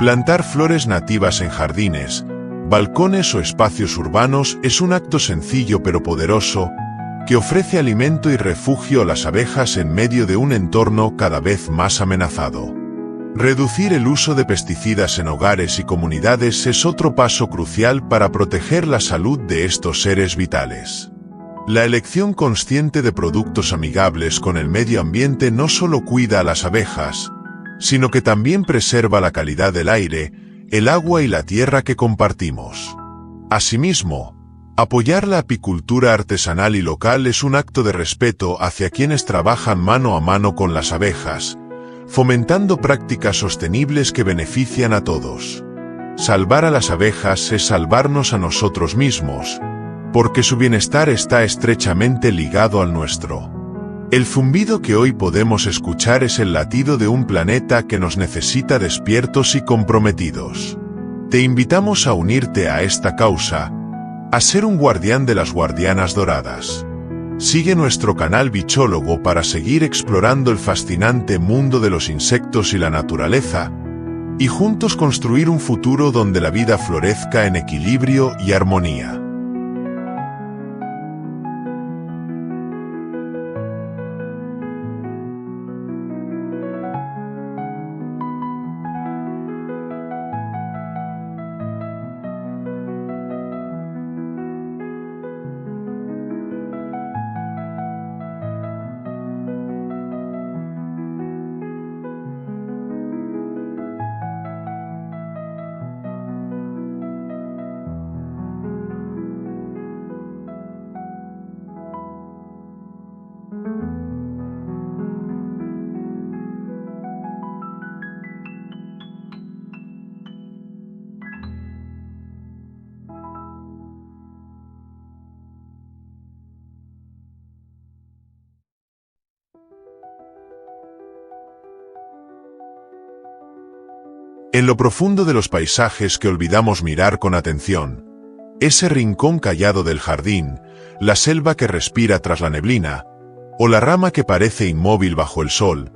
Plantar flores nativas en jardines, balcones o espacios urbanos es un acto sencillo pero poderoso que ofrece alimento y refugio a las abejas en medio de un entorno cada vez más amenazado. Reducir el uso de pesticidas en hogares y comunidades es otro paso crucial para proteger la salud de estos seres vitales. La elección consciente de productos amigables con el medio ambiente no solo cuida a las abejas, sino que también preserva la calidad del aire, el agua y la tierra que compartimos. Asimismo, apoyar la apicultura artesanal y local es un acto de respeto hacia quienes trabajan mano a mano con las abejas, fomentando prácticas sostenibles que benefician a todos. Salvar a las abejas es salvarnos a nosotros mismos, porque su bienestar está estrechamente ligado al nuestro. El zumbido que hoy podemos escuchar es el latido de un planeta que nos necesita despiertos y comprometidos. Te invitamos a unirte a esta causa, a ser un guardián de las guardianas doradas. Sigue nuestro canal Bichólogo para seguir explorando el fascinante mundo de los insectos y la naturaleza, y juntos construir un futuro donde la vida florezca en equilibrio y armonía. En lo profundo de los paisajes que olvidamos mirar con atención, ese rincón callado del jardín, la selva que respira tras la neblina, o la rama que parece inmóvil bajo el sol,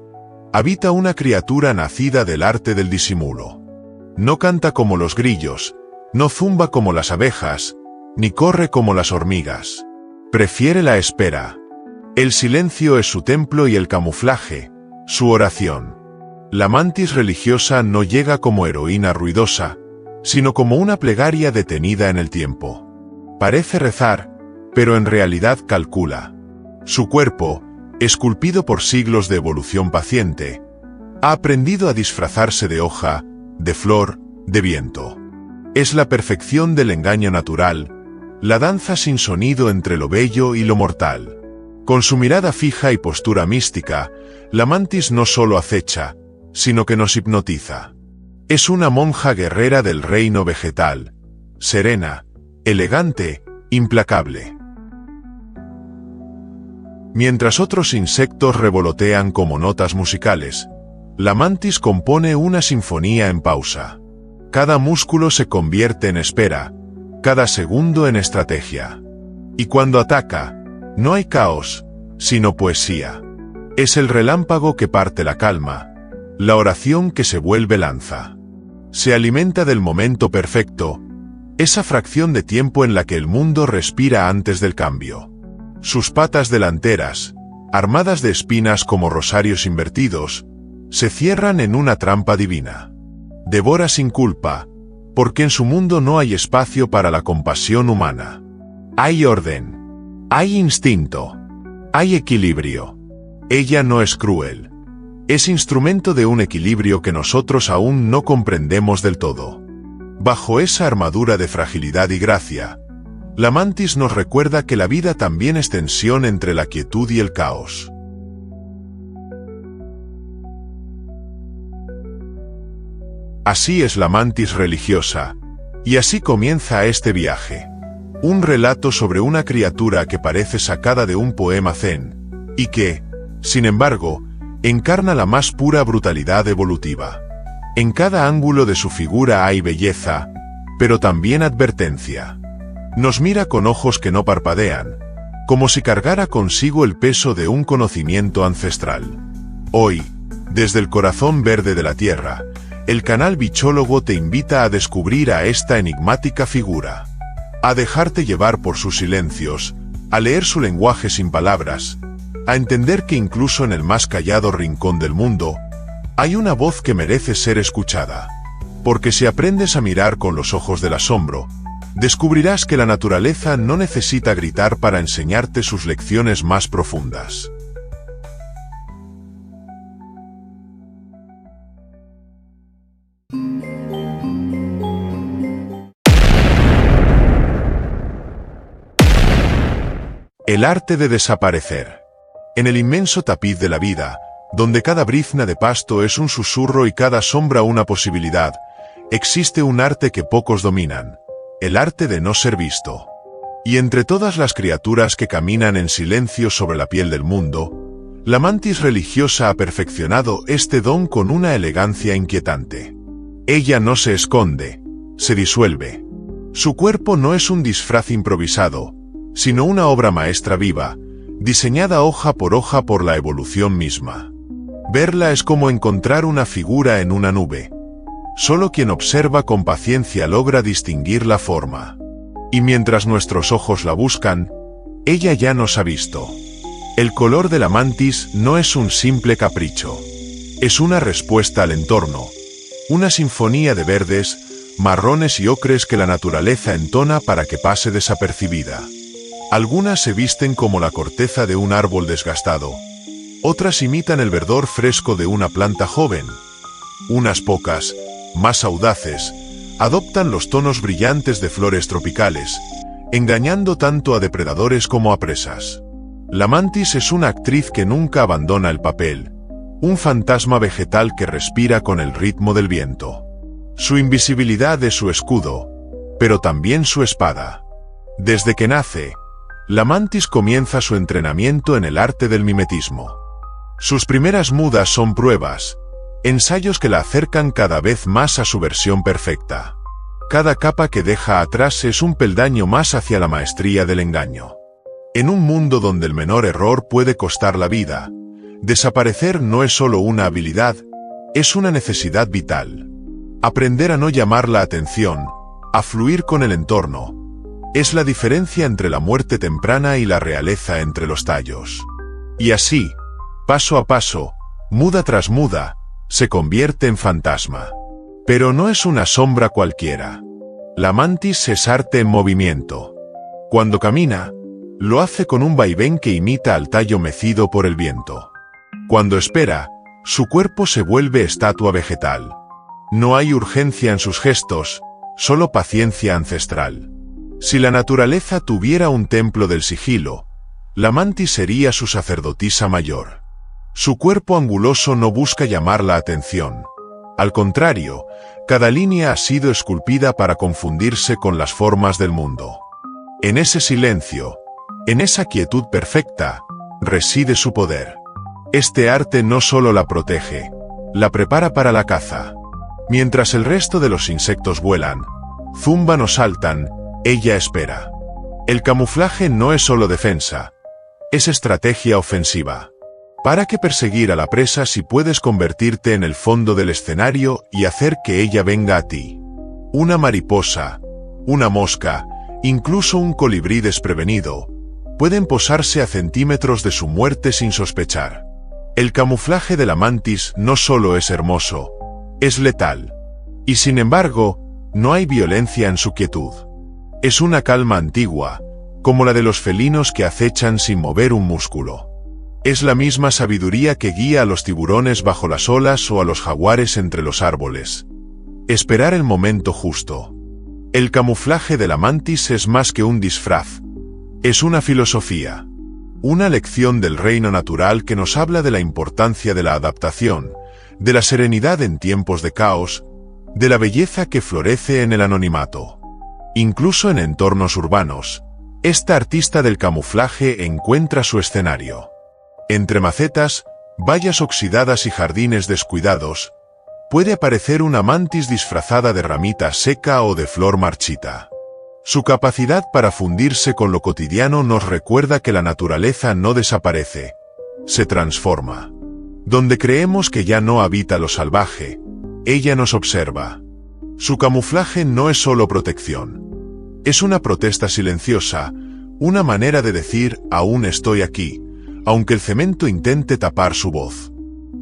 habita una criatura nacida del arte del disimulo. No canta como los grillos, no zumba como las abejas, ni corre como las hormigas. Prefiere la espera. El silencio es su templo y el camuflaje, su oración. La mantis religiosa no llega como heroína ruidosa, sino como una plegaria detenida en el tiempo. Parece rezar, pero en realidad calcula. Su cuerpo, esculpido por siglos de evolución paciente, ha aprendido a disfrazarse de hoja, de flor, de viento. Es la perfección del engaño natural, la danza sin sonido entre lo bello y lo mortal. Con su mirada fija y postura mística, la mantis no solo acecha, sino que nos hipnotiza. Es una monja guerrera del reino vegetal, serena, elegante, implacable. Mientras otros insectos revolotean como notas musicales, la mantis compone una sinfonía en pausa. Cada músculo se convierte en espera, cada segundo en estrategia. Y cuando ataca, no hay caos, sino poesía. Es el relámpago que parte la calma, la oración que se vuelve lanza. Se alimenta del momento perfecto, esa fracción de tiempo en la que el mundo respira antes del cambio. Sus patas delanteras, armadas de espinas como rosarios invertidos, se cierran en una trampa divina. Devora sin culpa, porque en su mundo no hay espacio para la compasión humana. Hay orden, hay instinto, hay equilibrio. Ella no es cruel. Es instrumento de un equilibrio que nosotros aún no comprendemos del todo. Bajo esa armadura de fragilidad y gracia, la mantis nos recuerda que la vida también es tensión entre la quietud y el caos. Así es la mantis religiosa, y así comienza este viaje. Un relato sobre una criatura que parece sacada de un poema zen, y que, sin embargo, encarna la más pura brutalidad evolutiva. En cada ángulo de su figura hay belleza, pero también advertencia. Nos mira con ojos que no parpadean, como si cargara consigo el peso de un conocimiento ancestral. Hoy, Desde el corazón verde de la Tierra, el canal Bichólogo te invita a descubrir a esta enigmática figura, a dejarte llevar por sus silencios, a leer su lenguaje sin palabras, a entender que incluso en el más callado rincón del mundo, hay una voz que merece ser escuchada. Porque si aprendes a mirar con los ojos del asombro, descubrirás que la naturaleza no necesita gritar para enseñarte sus lecciones más profundas. El arte de desaparecer. En el inmenso tapiz de la vida, donde cada brizna de pasto es un susurro y cada sombra una posibilidad, existe un arte que pocos dominan, el arte de no ser visto. Y entre todas las criaturas que caminan en silencio sobre la piel del mundo, la mantis religiosa ha perfeccionado este don con una elegancia inquietante. Ella no se esconde, se disuelve. Su cuerpo no es un disfraz improvisado, sino una obra maestra viva, diseñada hoja por la evolución misma. Verla es como encontrar una figura en una nube. Solo quien observa con paciencia logra distinguir la forma. Y mientras nuestros ojos la buscan, ella ya nos ha visto. El color de la mantis no es un simple capricho. Es una respuesta al entorno, una sinfonía de verdes, marrones y ocres que la naturaleza entona para que pase desapercibida. Algunas se visten como la corteza de un árbol desgastado. Otras imitan el verdor fresco de una planta joven. Unas pocas, más audaces, adoptan los tonos brillantes de flores tropicales, engañando tanto a depredadores como a presas. La mantis es una actriz que nunca abandona el papel, un fantasma vegetal que respira con el ritmo del viento. Su invisibilidad es su escudo, pero también su espada. Desde que nace, la mantis comienza su entrenamiento en el arte del mimetismo. Sus primeras mudas son pruebas, ensayos que la acercan cada vez más a su versión perfecta. Cada capa que deja atrás es un peldaño más hacia la maestría del engaño. En un mundo donde el menor error puede costar la vida, desaparecer no es solo una habilidad, es una necesidad vital. Aprender a no llamar la atención, a fluir con el entorno, es la diferencia entre la muerte temprana y la realeza entre los tallos. Y así, paso a paso, muda tras muda, se convierte en fantasma. Pero no es una sombra cualquiera. La mantis es arte en movimiento. Cuando camina, lo hace con un vaivén que imita al tallo mecido por el viento. Cuando espera, su cuerpo se vuelve estatua vegetal. No hay urgencia en sus gestos, solo paciencia ancestral. Si la naturaleza tuviera un templo del sigilo, la mantis sería su sacerdotisa mayor. Su cuerpo anguloso no busca llamar la atención. Al contrario, cada línea ha sido esculpida para confundirse con las formas del mundo. En ese silencio, en esa quietud perfecta, reside su poder. Este arte no solo la protege, la prepara para la caza. Mientras el resto de los insectos vuelan, zumban o saltan, ella espera. El camuflaje no es solo defensa, es estrategia ofensiva. ¿Para qué perseguir a la presa si puedes convertirte en el fondo del escenario y hacer que ella venga a ti? Una mariposa, una mosca, incluso un colibrí desprevenido, pueden posarse a centímetros de su muerte sin sospechar. El camuflaje de la mantis no solo es hermoso, es letal. Y sin embargo, no hay violencia en su quietud. Es una calma antigua, como la de los felinos que acechan sin mover un músculo. Es la misma sabiduría que guía a los tiburones bajo las olas o a los jaguares entre los árboles. Esperar el momento justo. El camuflaje de la mantis es más que un disfraz. Es una filosofía. Una lección del reino natural que nos habla de la importancia de la adaptación, de la serenidad en tiempos de caos, de la belleza que florece en el anonimato. Incluso en entornos urbanos, esta artista del camuflaje encuentra su escenario. Entre macetas, vallas oxidadas y jardines descuidados, puede aparecer una mantis disfrazada de ramita seca o de flor marchita. Su capacidad para fundirse con lo cotidiano nos recuerda que la naturaleza no desaparece, se transforma. Donde creemos que ya no habita lo salvaje, ella nos observa. Su camuflaje no es solo protección. Es una protesta silenciosa, una manera de decir, aún estoy aquí, aunque el cemento intente tapar su voz.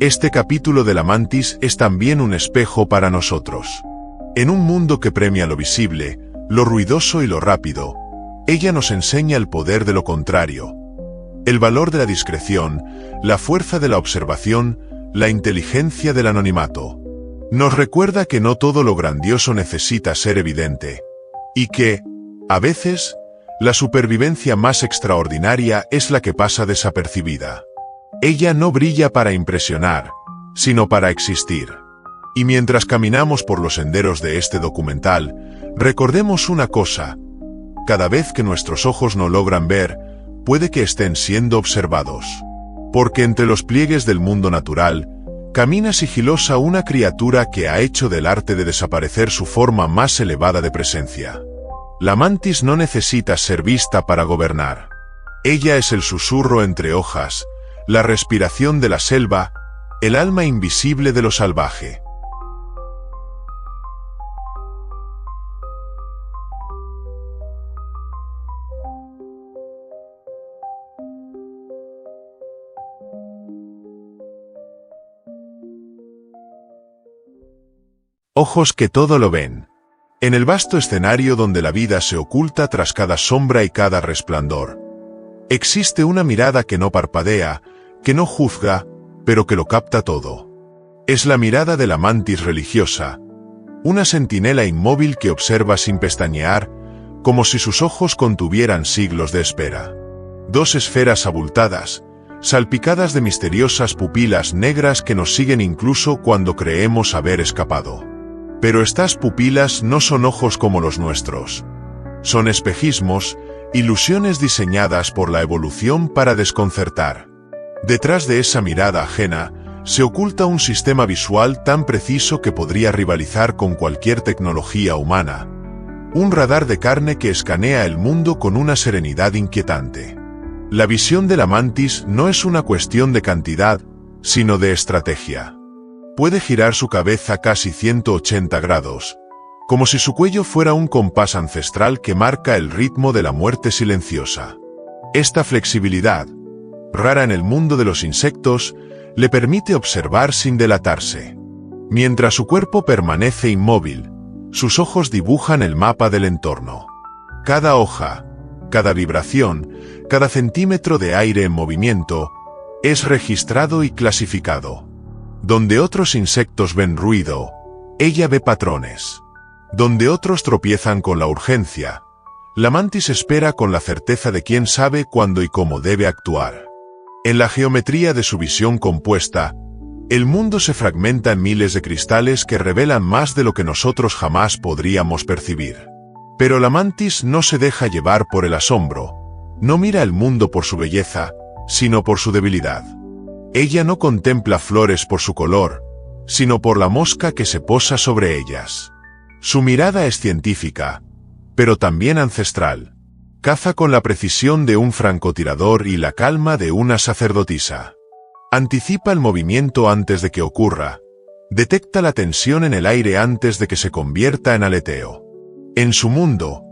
Este capítulo de la mantis es también un espejo para nosotros. En un mundo que premia lo visible, lo ruidoso y lo rápido, ella nos enseña el poder de lo contrario. El valor de la discreción, la fuerza de la observación, la inteligencia del anonimato. Nos recuerda que no todo lo grandioso necesita ser evidente, y que, a veces, la supervivencia más extraordinaria es la que pasa desapercibida. Ella no brilla para impresionar, sino para existir. Y mientras caminamos por los senderos de este documental, recordemos una cosa: cada vez que nuestros ojos no logran ver, puede que estén siendo observados. Porque entre los pliegues del mundo natural, camina sigilosa una criatura que ha hecho del arte de desaparecer su forma más elevada de presencia. La mantis no necesita ser vista para gobernar. Ella es el susurro entre hojas, la respiración de la selva, el alma invisible de lo salvaje. Ojos que todo lo ven. En el vasto escenario donde la vida se oculta tras cada sombra y cada resplandor, existe una mirada que no parpadea, que no juzga, pero que lo capta todo. Es la mirada de la mantis religiosa, una centinela inmóvil que observa sin pestañear, como si sus ojos contuvieran siglos de espera. Dos esferas abultadas, salpicadas de misteriosas pupilas negras que nos siguen incluso cuando creemos haber escapado. Pero estas pupilas no son ojos como los nuestros. Son espejismos, ilusiones diseñadas por la evolución para desconcertar. Detrás de esa mirada ajena, se oculta un sistema visual tan preciso que podría rivalizar con cualquier tecnología humana. Un radar de carne que escanea el mundo con una serenidad inquietante. La visión de la mantis no es una cuestión de cantidad, sino de estrategia. Puede girar su cabeza casi 180 grados, como si su cuello fuera un compás ancestral que marca el ritmo de la muerte silenciosa. Esta flexibilidad, rara en el mundo de los insectos, le permite observar sin delatarse. Mientras su cuerpo permanece inmóvil, sus ojos dibujan el mapa del entorno. Cada hoja, cada vibración, cada centímetro de aire en movimiento, es registrado y clasificado. Donde otros insectos ven ruido, ella ve patrones. Donde otros tropiezan con la urgencia, la mantis espera con la certeza de quien sabe cuándo y cómo debe actuar. En la geometría de su visión compuesta, el mundo se fragmenta en miles de cristales que revelan más de lo que nosotros jamás podríamos percibir. Pero la mantis no se deja llevar por el asombro, no mira el mundo por su belleza, sino por su debilidad. Ella no contempla flores por su color, sino por la mosca que se posa sobre ellas. Su mirada es científica, pero también ancestral. Caza con la precisión de un francotirador y la calma de una sacerdotisa. Anticipa el movimiento antes de que ocurra. Detecta la tensión en el aire antes de que se convierta en aleteo. En su mundo,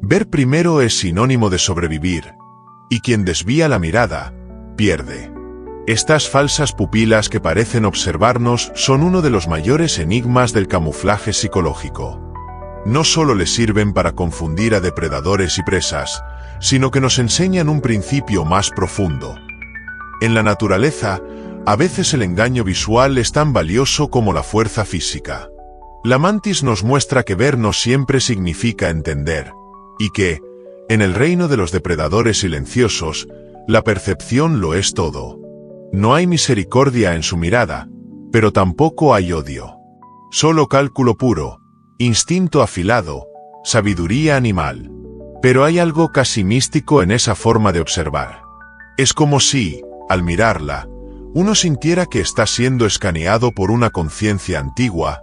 ver primero es sinónimo de sobrevivir, y quien desvía la mirada, pierde. Estas falsas pupilas que parecen observarnos son uno de los mayores enigmas del camuflaje psicológico. No solo les sirven para confundir a depredadores y presas, sino que nos enseñan un principio más profundo. En la naturaleza, a veces el engaño visual es tan valioso como la fuerza física. La mantis nos muestra que ver no siempre significa entender, y que, en el reino de los depredadores silenciosos, la percepción lo es todo. No hay misericordia en su mirada, pero tampoco hay odio. Solo cálculo puro, instinto afilado, sabiduría animal. Pero hay algo casi místico en esa forma de observar. Es como si, al mirarla, uno sintiera que está siendo escaneado por una conciencia antigua,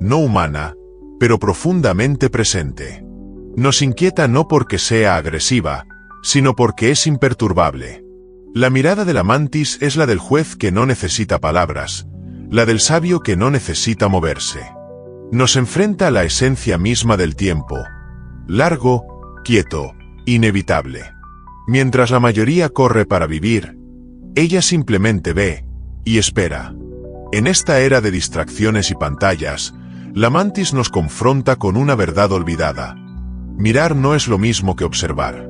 no humana, pero profundamente presente. Nos inquieta no porque sea agresiva, sino porque es imperturbable. La mirada de la mantis es la del juez que no necesita palabras, la del sabio que no necesita moverse. Nos enfrenta a la esencia misma del tiempo, largo, quieto, inevitable. Mientras la mayoría corre para vivir, ella simplemente ve y espera. En esta era de distracciones y pantallas, la mantis nos confronta con una verdad olvidada. Mirar no es lo mismo que observar.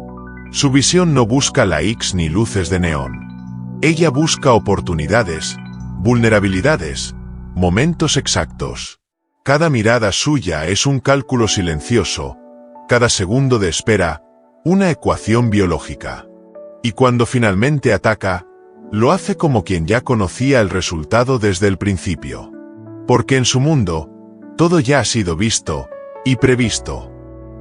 Su visión no busca likes ni luces de neón. Ella busca oportunidades, vulnerabilidades, momentos exactos. Cada mirada suya es un cálculo silencioso, cada segundo de espera, una ecuación biológica. Y cuando finalmente ataca, lo hace como quien ya conocía el resultado desde el principio. Porque en su mundo, todo ya ha sido visto y previsto.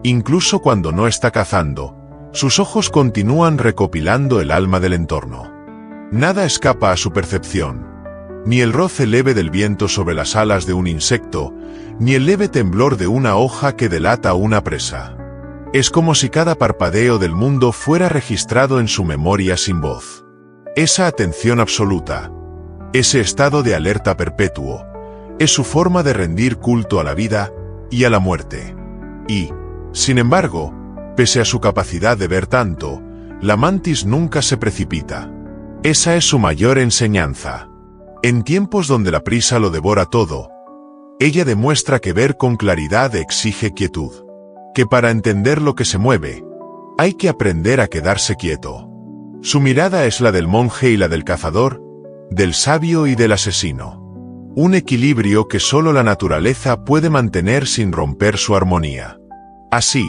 Incluso cuando no está cazando, sus ojos continúan recopilando el alma del entorno. Nada escapa a su percepción. Ni el roce leve del viento sobre las alas de un insecto, ni el leve temblor de una hoja que delata una presa. Es como si cada parpadeo del mundo fuera registrado en su memoria sin voz. Esa atención absoluta, ese estado de alerta perpetuo, es su forma de rendir culto a la vida y a la muerte. Y, sin embargo, pese a su capacidad de ver tanto, la mantis nunca se precipita. Esa es su mayor enseñanza. En tiempos donde la prisa lo devora todo, ella demuestra que ver con claridad exige quietud. Que para entender lo que se mueve, hay que aprender a quedarse quieto. Su mirada es la del monje y la del cazador, del sabio y del asesino. Un equilibrio que solo la naturaleza puede mantener sin romper su armonía. Así,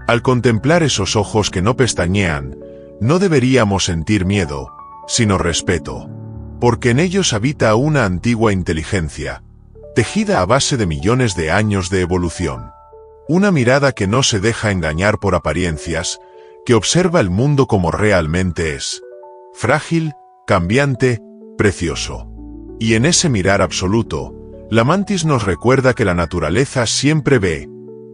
al contemplar esos ojos que no pestañean, no deberíamos sentir miedo, sino respeto. Porque en ellos habita una antigua inteligencia, tejida a base de millones de años de evolución. Una mirada que no se deja engañar por apariencias, que observa el mundo como realmente es. Frágil, cambiante, precioso. Y en ese mirar absoluto, la mantis nos recuerda que la naturaleza siempre ve,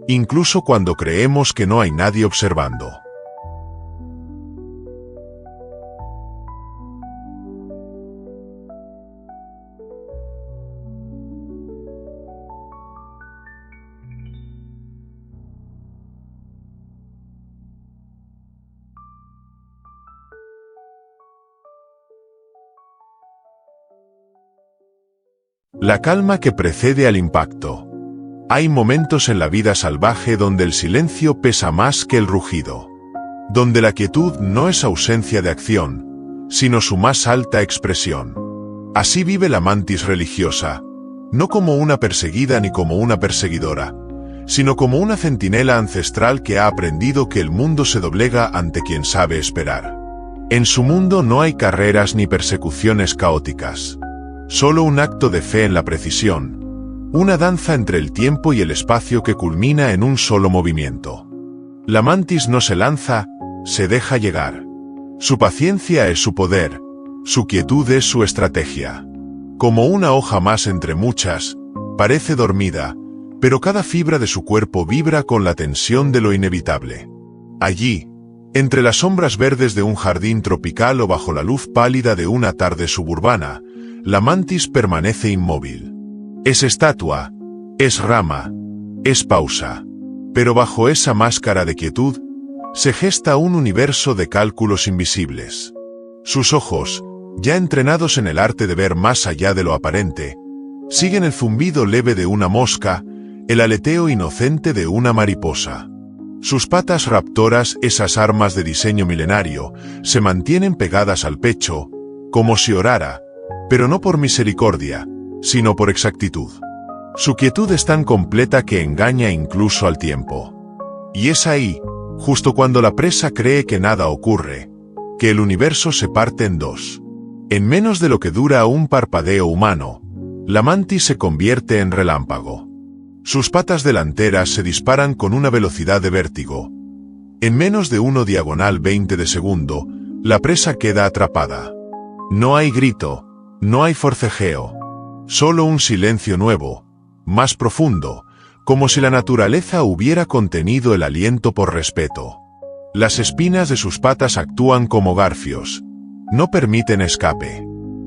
incluso cuando creemos que no hay nadie observando. La calma que precede al impacto. Hay momentos en la vida salvaje donde el silencio pesa más que el rugido. Donde la quietud no es ausencia de acción, sino su más alta expresión. Así vive la mantis religiosa, no como una perseguida ni como una perseguidora, sino como una centinela ancestral que ha aprendido que el mundo se doblega ante quien sabe esperar. En su mundo no hay carreras ni persecuciones caóticas. Solo un acto de fe en la precisión, una danza entre el tiempo y el espacio que culmina en un solo movimiento. La mantis no se lanza, se deja llegar. Su paciencia es su poder, su quietud es su estrategia. Como una hoja más entre muchas, parece dormida, pero cada fibra de su cuerpo vibra con la tensión de lo inevitable. Allí, entre las sombras verdes de un jardín tropical o bajo la luz pálida de una tarde suburbana, la mantis permanece inmóvil. Es estatua, es rama, es pausa. Pero bajo esa máscara de quietud, se gesta un universo de cálculos invisibles. Sus ojos, ya entrenados en el arte de ver más allá de lo aparente, siguen el zumbido leve de una mosca, el aleteo inocente de una mariposa. Sus patas raptoras, esas armas de diseño milenario, se mantienen pegadas al pecho, como si orara, pero no por misericordia, sino por exactitud. Su quietud es tan completa que engaña incluso al tiempo. Y es ahí, justo cuando la presa cree que nada ocurre, que el universo se parte en dos. En menos de lo que dura un parpadeo humano, la mantis se convierte en relámpago. Sus patas delanteras se disparan con una velocidad de vértigo. En menos de 1/20 de segundo, la presa queda atrapada. No hay grito, no hay forcejeo. Solo un silencio nuevo, más profundo, como si la naturaleza hubiera contenido el aliento por respeto. Las espinas de sus patas actúan como garfios, no permiten escape.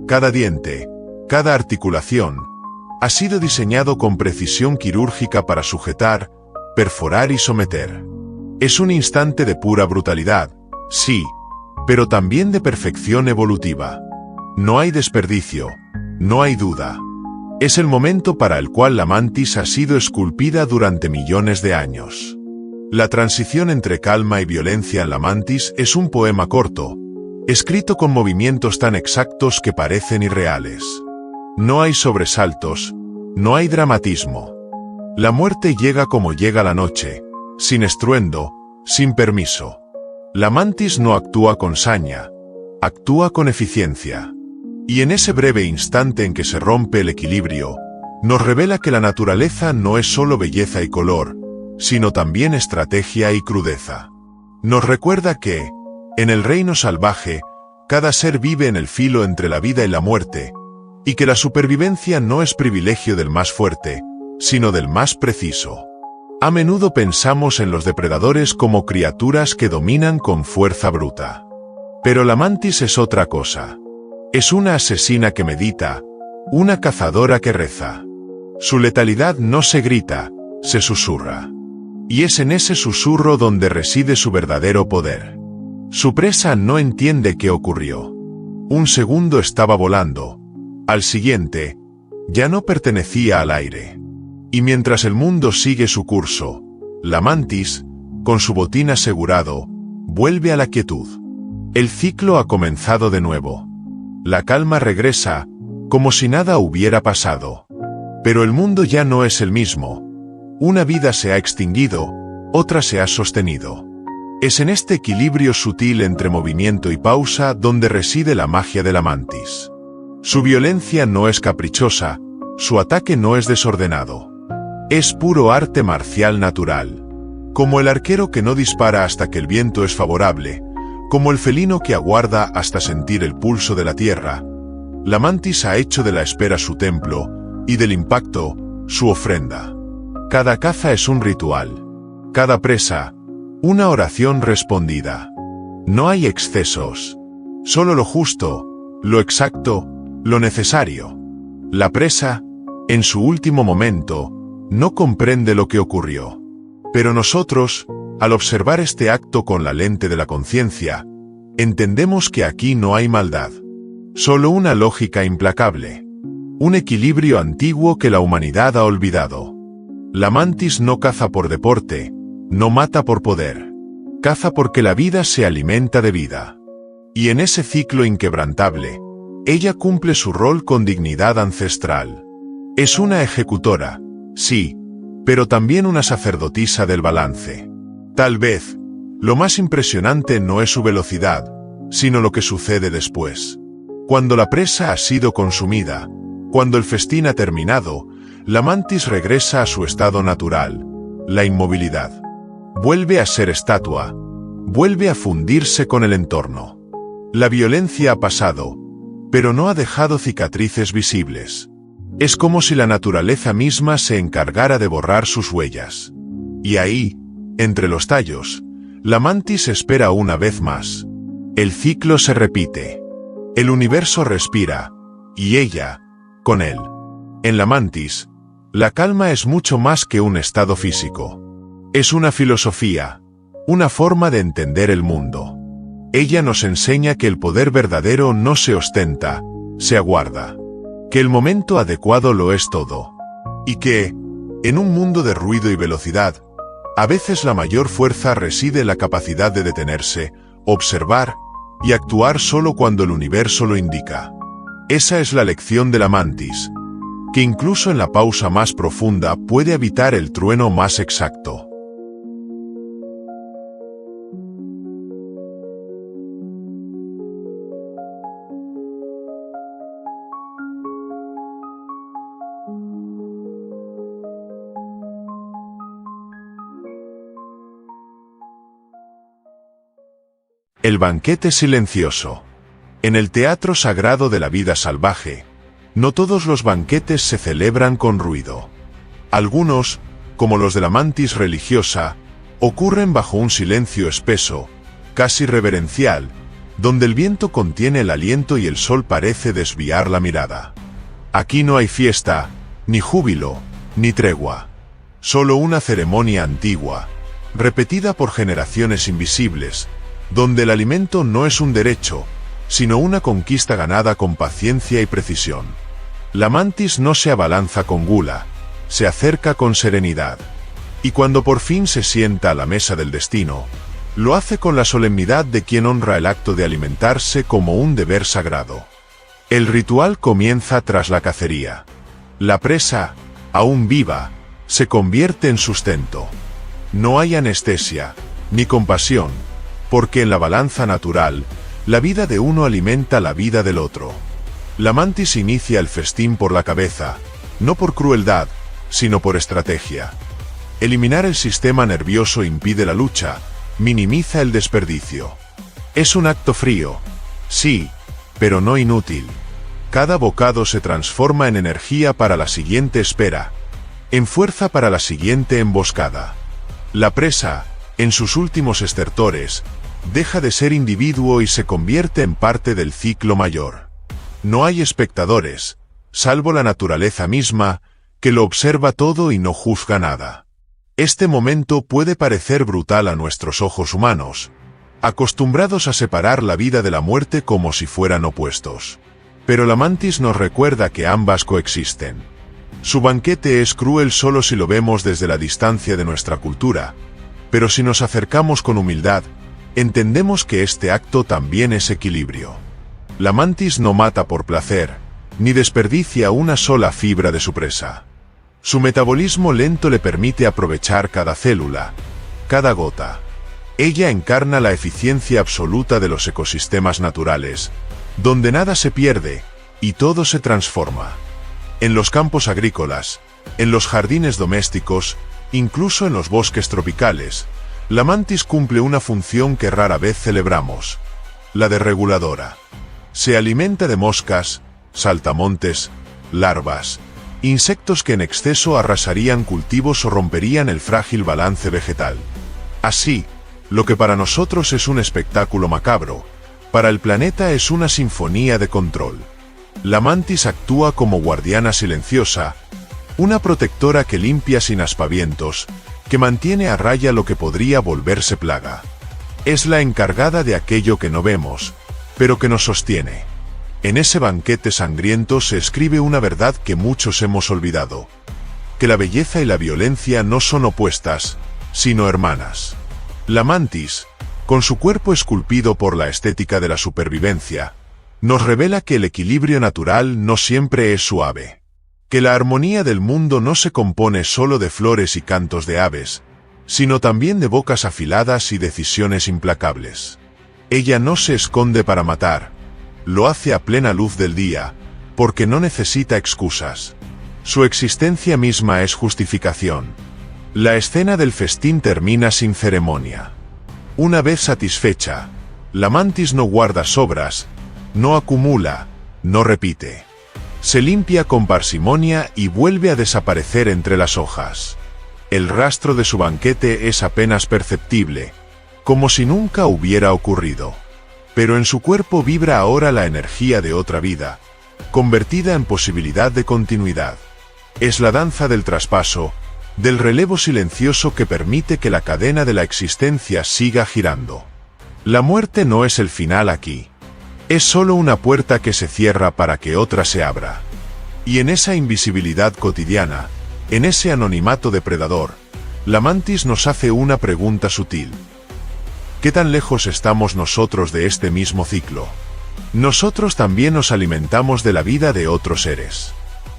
Cada diente, cada articulación, ha sido diseñado con precisión quirúrgica para sujetar, perforar y someter. Es un instante de pura brutalidad, sí, pero también de perfección evolutiva. No hay desperdicio, no hay duda. Es el momento para el cual la mantis ha sido esculpida durante millones de años. La transición entre calma y violencia en la mantis es un poema corto, escrito con movimientos tan exactos que parecen irreales. No hay sobresaltos, no hay dramatismo. La muerte llega como llega la noche, sin estruendo, sin permiso. La mantis no actúa con saña, actúa con eficiencia. Y en ese breve instante en que se rompe el equilibrio, nos revela que la naturaleza no es solo belleza y color, sino también estrategia y crudeza. Nos recuerda que, en el reino salvaje, cada ser vive en el filo entre la vida y la muerte, y que la supervivencia no es privilegio del más fuerte, sino del más preciso. A menudo pensamos en los depredadores como criaturas que dominan con fuerza bruta. Pero la mantis es otra cosa. Es una asesina que medita, una cazadora que reza. Su letalidad no se grita, se susurra. Y es en ese susurro donde reside su verdadero poder. Su presa no entiende qué ocurrió. Un segundo estaba volando. Al siguiente, ya no pertenecía al aire. Y mientras el mundo sigue su curso, la mantis, con su botín asegurado, vuelve a la quietud. El ciclo ha comenzado de nuevo. La calma regresa, como si nada hubiera pasado. Pero el mundo ya no es el mismo. Una vida se ha extinguido, otra se ha sostenido. Es en este equilibrio sutil entre movimiento y pausa donde reside la magia de la mantis. Su violencia no es caprichosa, su ataque no es desordenado. Es puro arte marcial natural. Como el arquero que no dispara hasta que el viento es favorable, como el felino que aguarda hasta sentir el pulso de la tierra, la mantis ha hecho de la espera su templo, y del impacto, su ofrenda. Cada caza es un ritual. Cada presa, una oración respondida. No hay excesos. Solo lo justo, lo exacto, lo necesario. La presa, en su último momento, no comprende lo que ocurrió. Pero nosotros, al observar este acto con la lente de la conciencia, entendemos que aquí no hay maldad. Solo una lógica implacable. Un equilibrio antiguo que la humanidad ha olvidado. La mantis no caza por deporte, no mata por poder. Caza porque la vida se alimenta de vida. Y en ese ciclo inquebrantable, ella cumple su rol con dignidad ancestral. Es una ejecutora, sí, pero también una sacerdotisa del balance. Tal vez, lo más impresionante no es su velocidad, sino lo que sucede después. Cuando la presa ha sido consumida, cuando el festín ha terminado, la mantis regresa a su estado natural, la inmovilidad. Vuelve a ser estatua, vuelve a fundirse con el entorno. La violencia ha pasado, pero no ha dejado cicatrices visibles. Es como si la naturaleza misma se encargara de borrar sus huellas. Y ahí, entre los tallos, la mantis espera una vez más. El ciclo se repite. El universo respira, y ella, con él. En la mantis, la calma es mucho más que un estado físico. Es una filosofía, una forma de entender el mundo. Ella nos enseña que el poder verdadero no se ostenta, se aguarda. Que el momento adecuado lo es todo. Y que, en un mundo de ruido y velocidad, a veces la mayor fuerza reside en la capacidad de detenerse, observar y actuar solo cuando el universo lo indica. Esa es la lección de la mantis, que incluso en la pausa más profunda puede evitar el trueno más exacto. El banquete silencioso. En el teatro sagrado de la vida salvaje, no todos los banquetes se celebran con ruido. Algunos, como los de la mantis religiosa, ocurren bajo un silencio espeso, casi reverencial, donde el viento contiene el aliento y el sol parece desviar la mirada. Aquí no hay fiesta, ni júbilo, ni tregua. Solo una ceremonia antigua, repetida por generaciones invisibles, donde el alimento no es un derecho, sino una conquista ganada con paciencia y precisión. La mantis no se abalanza con gula, se acerca con serenidad. Y cuando por fin se sienta a la mesa del destino, lo hace con la solemnidad de quien honra el acto de alimentarse como un deber sagrado. El ritual comienza tras la cacería. La presa, aún viva, se convierte en sustento. No hay anestesia, ni compasión, porque en la balanza natural, la vida de uno alimenta la vida del otro. La mantis inicia el festín por la cabeza, no por crueldad, sino por estrategia. Eliminar el sistema nervioso impide la lucha, minimiza el desperdicio. Es un acto frío, sí, pero no inútil. Cada bocado se transforma en energía para la siguiente espera, en fuerza para la siguiente emboscada. La presa, en sus últimos estertores, deja de ser individuo y se convierte en parte del ciclo mayor. No hay espectadores, salvo la naturaleza misma, que lo observa todo y no juzga nada. Este momento puede parecer brutal a nuestros ojos humanos, acostumbrados a separar la vida de la muerte como si fueran opuestos. Pero la mantis nos recuerda que ambas coexisten. Su banquete es cruel solo si lo vemos desde la distancia de nuestra cultura, pero si nos acercamos con humildad, entendemos que este acto también es equilibrio. La mantis no mata por placer, ni desperdicia una sola fibra de su presa. Su metabolismo lento le permite aprovechar cada célula, cada gota. Ella encarna la eficiencia absoluta de los ecosistemas naturales, donde nada se pierde y todo se transforma. En los campos agrícolas, en los jardines domésticos, incluso en los bosques tropicales, la mantis cumple una función que rara vez celebramos, la de reguladora. Se alimenta de moscas, saltamontes, larvas, insectos que en exceso arrasarían cultivos o romperían el frágil balance vegetal. Así, lo que para nosotros es un espectáculo macabro, para el planeta es una sinfonía de control. La mantis actúa como guardiana silenciosa, una protectora que limpia sin aspavientos, que mantiene a raya lo que podría volverse plaga. Es la encargada de aquello que no vemos, pero que nos sostiene. En ese banquete sangriento se escribe una verdad que muchos hemos olvidado: que la belleza y la violencia no son opuestas, sino hermanas. La mantis, con su cuerpo esculpido por la estética de la supervivencia, nos revela que el equilibrio natural no siempre es suave. Que la armonía del mundo no se compone solo de flores y cantos de aves, sino también de bocas afiladas y decisiones implacables. Ella no se esconde para matar, lo hace a plena luz del día, porque no necesita excusas. Su existencia misma es justificación. La escena del festín termina sin ceremonia. Una vez satisfecha, la mantis no guarda sobras, no acumula, no repite. Se limpia con parsimonia y vuelve a desaparecer entre las hojas. El rastro de su banquete es apenas perceptible, como si nunca hubiera ocurrido. Pero en su cuerpo vibra ahora la energía de otra vida, convertida en posibilidad de continuidad. Es la danza del traspaso, del relevo silencioso que permite que la cadena de la existencia siga girando. La muerte no es el final aquí. Es solo una puerta que se cierra para que otra se abra. Y en esa invisibilidad cotidiana, en ese anonimato depredador, la mantis nos hace una pregunta sutil. ¿Qué tan lejos estamos nosotros de este mismo ciclo? Nosotros también nos alimentamos de la vida de otros seres.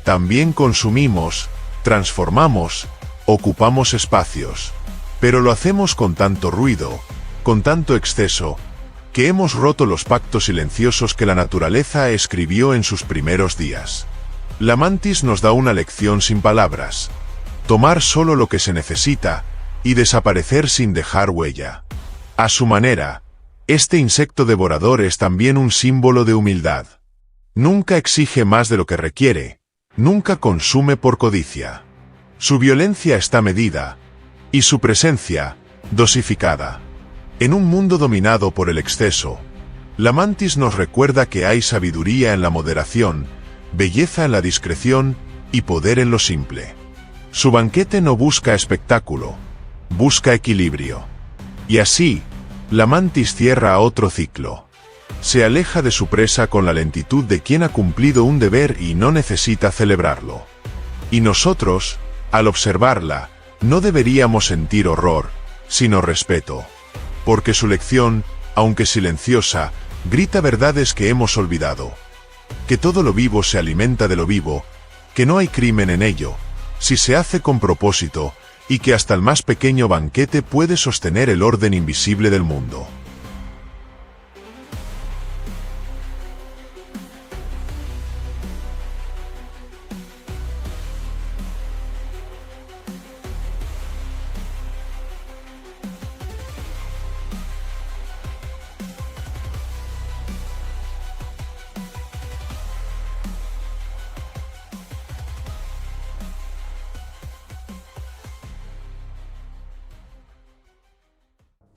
También consumimos, transformamos, ocupamos espacios. Pero lo hacemos con tanto ruido, con tanto exceso, que hemos roto los pactos silenciosos que la naturaleza escribió en sus primeros días. La mantis nos da una lección sin palabras: tomar solo lo que se necesita y desaparecer sin dejar huella. A su manera, este insecto devorador es también un símbolo de humildad. Nunca exige más de lo que requiere, nunca consume por codicia. Su violencia está medida, y su presencia, dosificada. En un mundo dominado por el exceso, La mantis nos recuerda que hay sabiduría en la moderación, belleza en la discreción y poder en lo simple. Su banquete no busca espectáculo, busca equilibrio. Y así, la mantis cierra otro ciclo. Se aleja de su presa con la lentitud de quien ha cumplido un deber y no necesita celebrarlo. Y nosotros, al observarla, no deberíamos sentir horror, sino respeto. Porque su lección, aunque silenciosa, grita verdades que hemos olvidado. Que todo lo vivo se alimenta de lo vivo, que no hay crimen en ello, si se hace con propósito, y que hasta el más pequeño banquete puede sostener el orden invisible del mundo.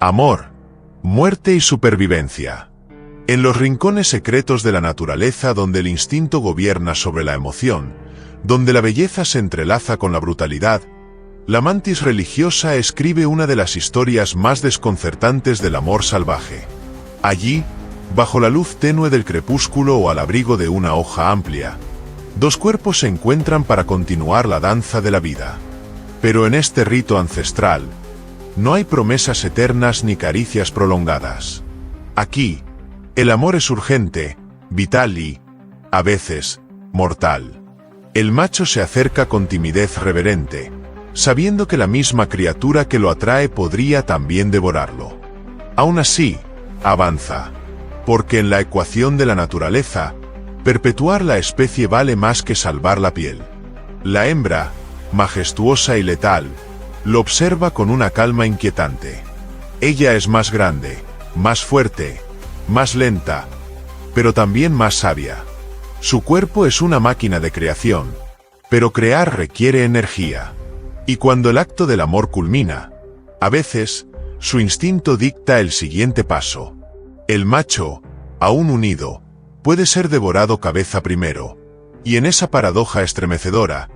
Amor, muerte y supervivencia. En los rincones secretos de la naturaleza donde el instinto gobierna sobre la emoción, donde la belleza se entrelaza con la brutalidad, la mantis religiosa escribe una de las historias más desconcertantes del amor salvaje. Allí, bajo la luz tenue del crepúsculo o al abrigo de una hoja amplia, dos cuerpos se encuentran para continuar la danza de la vida. Pero en este rito ancestral, no hay promesas eternas ni caricias prolongadas. Aquí, el amor es urgente, vital y, a veces, mortal. El macho se acerca con timidez reverente, sabiendo que la misma criatura que lo atrae podría también devorarlo. Aún así, avanza, porque en la ecuación de la naturaleza, perpetuar la especie vale más que salvar la piel. La hembra, majestuosa y letal, lo observa con una calma inquietante. Ella es más grande, más fuerte, más lenta, pero también más sabia. Su cuerpo es una máquina de creación, pero crear requiere energía. Y cuando el acto del amor culmina, a veces, su instinto dicta el siguiente paso. El macho, aún unido, puede ser devorado cabeza primero, y en esa paradoja estremecedora,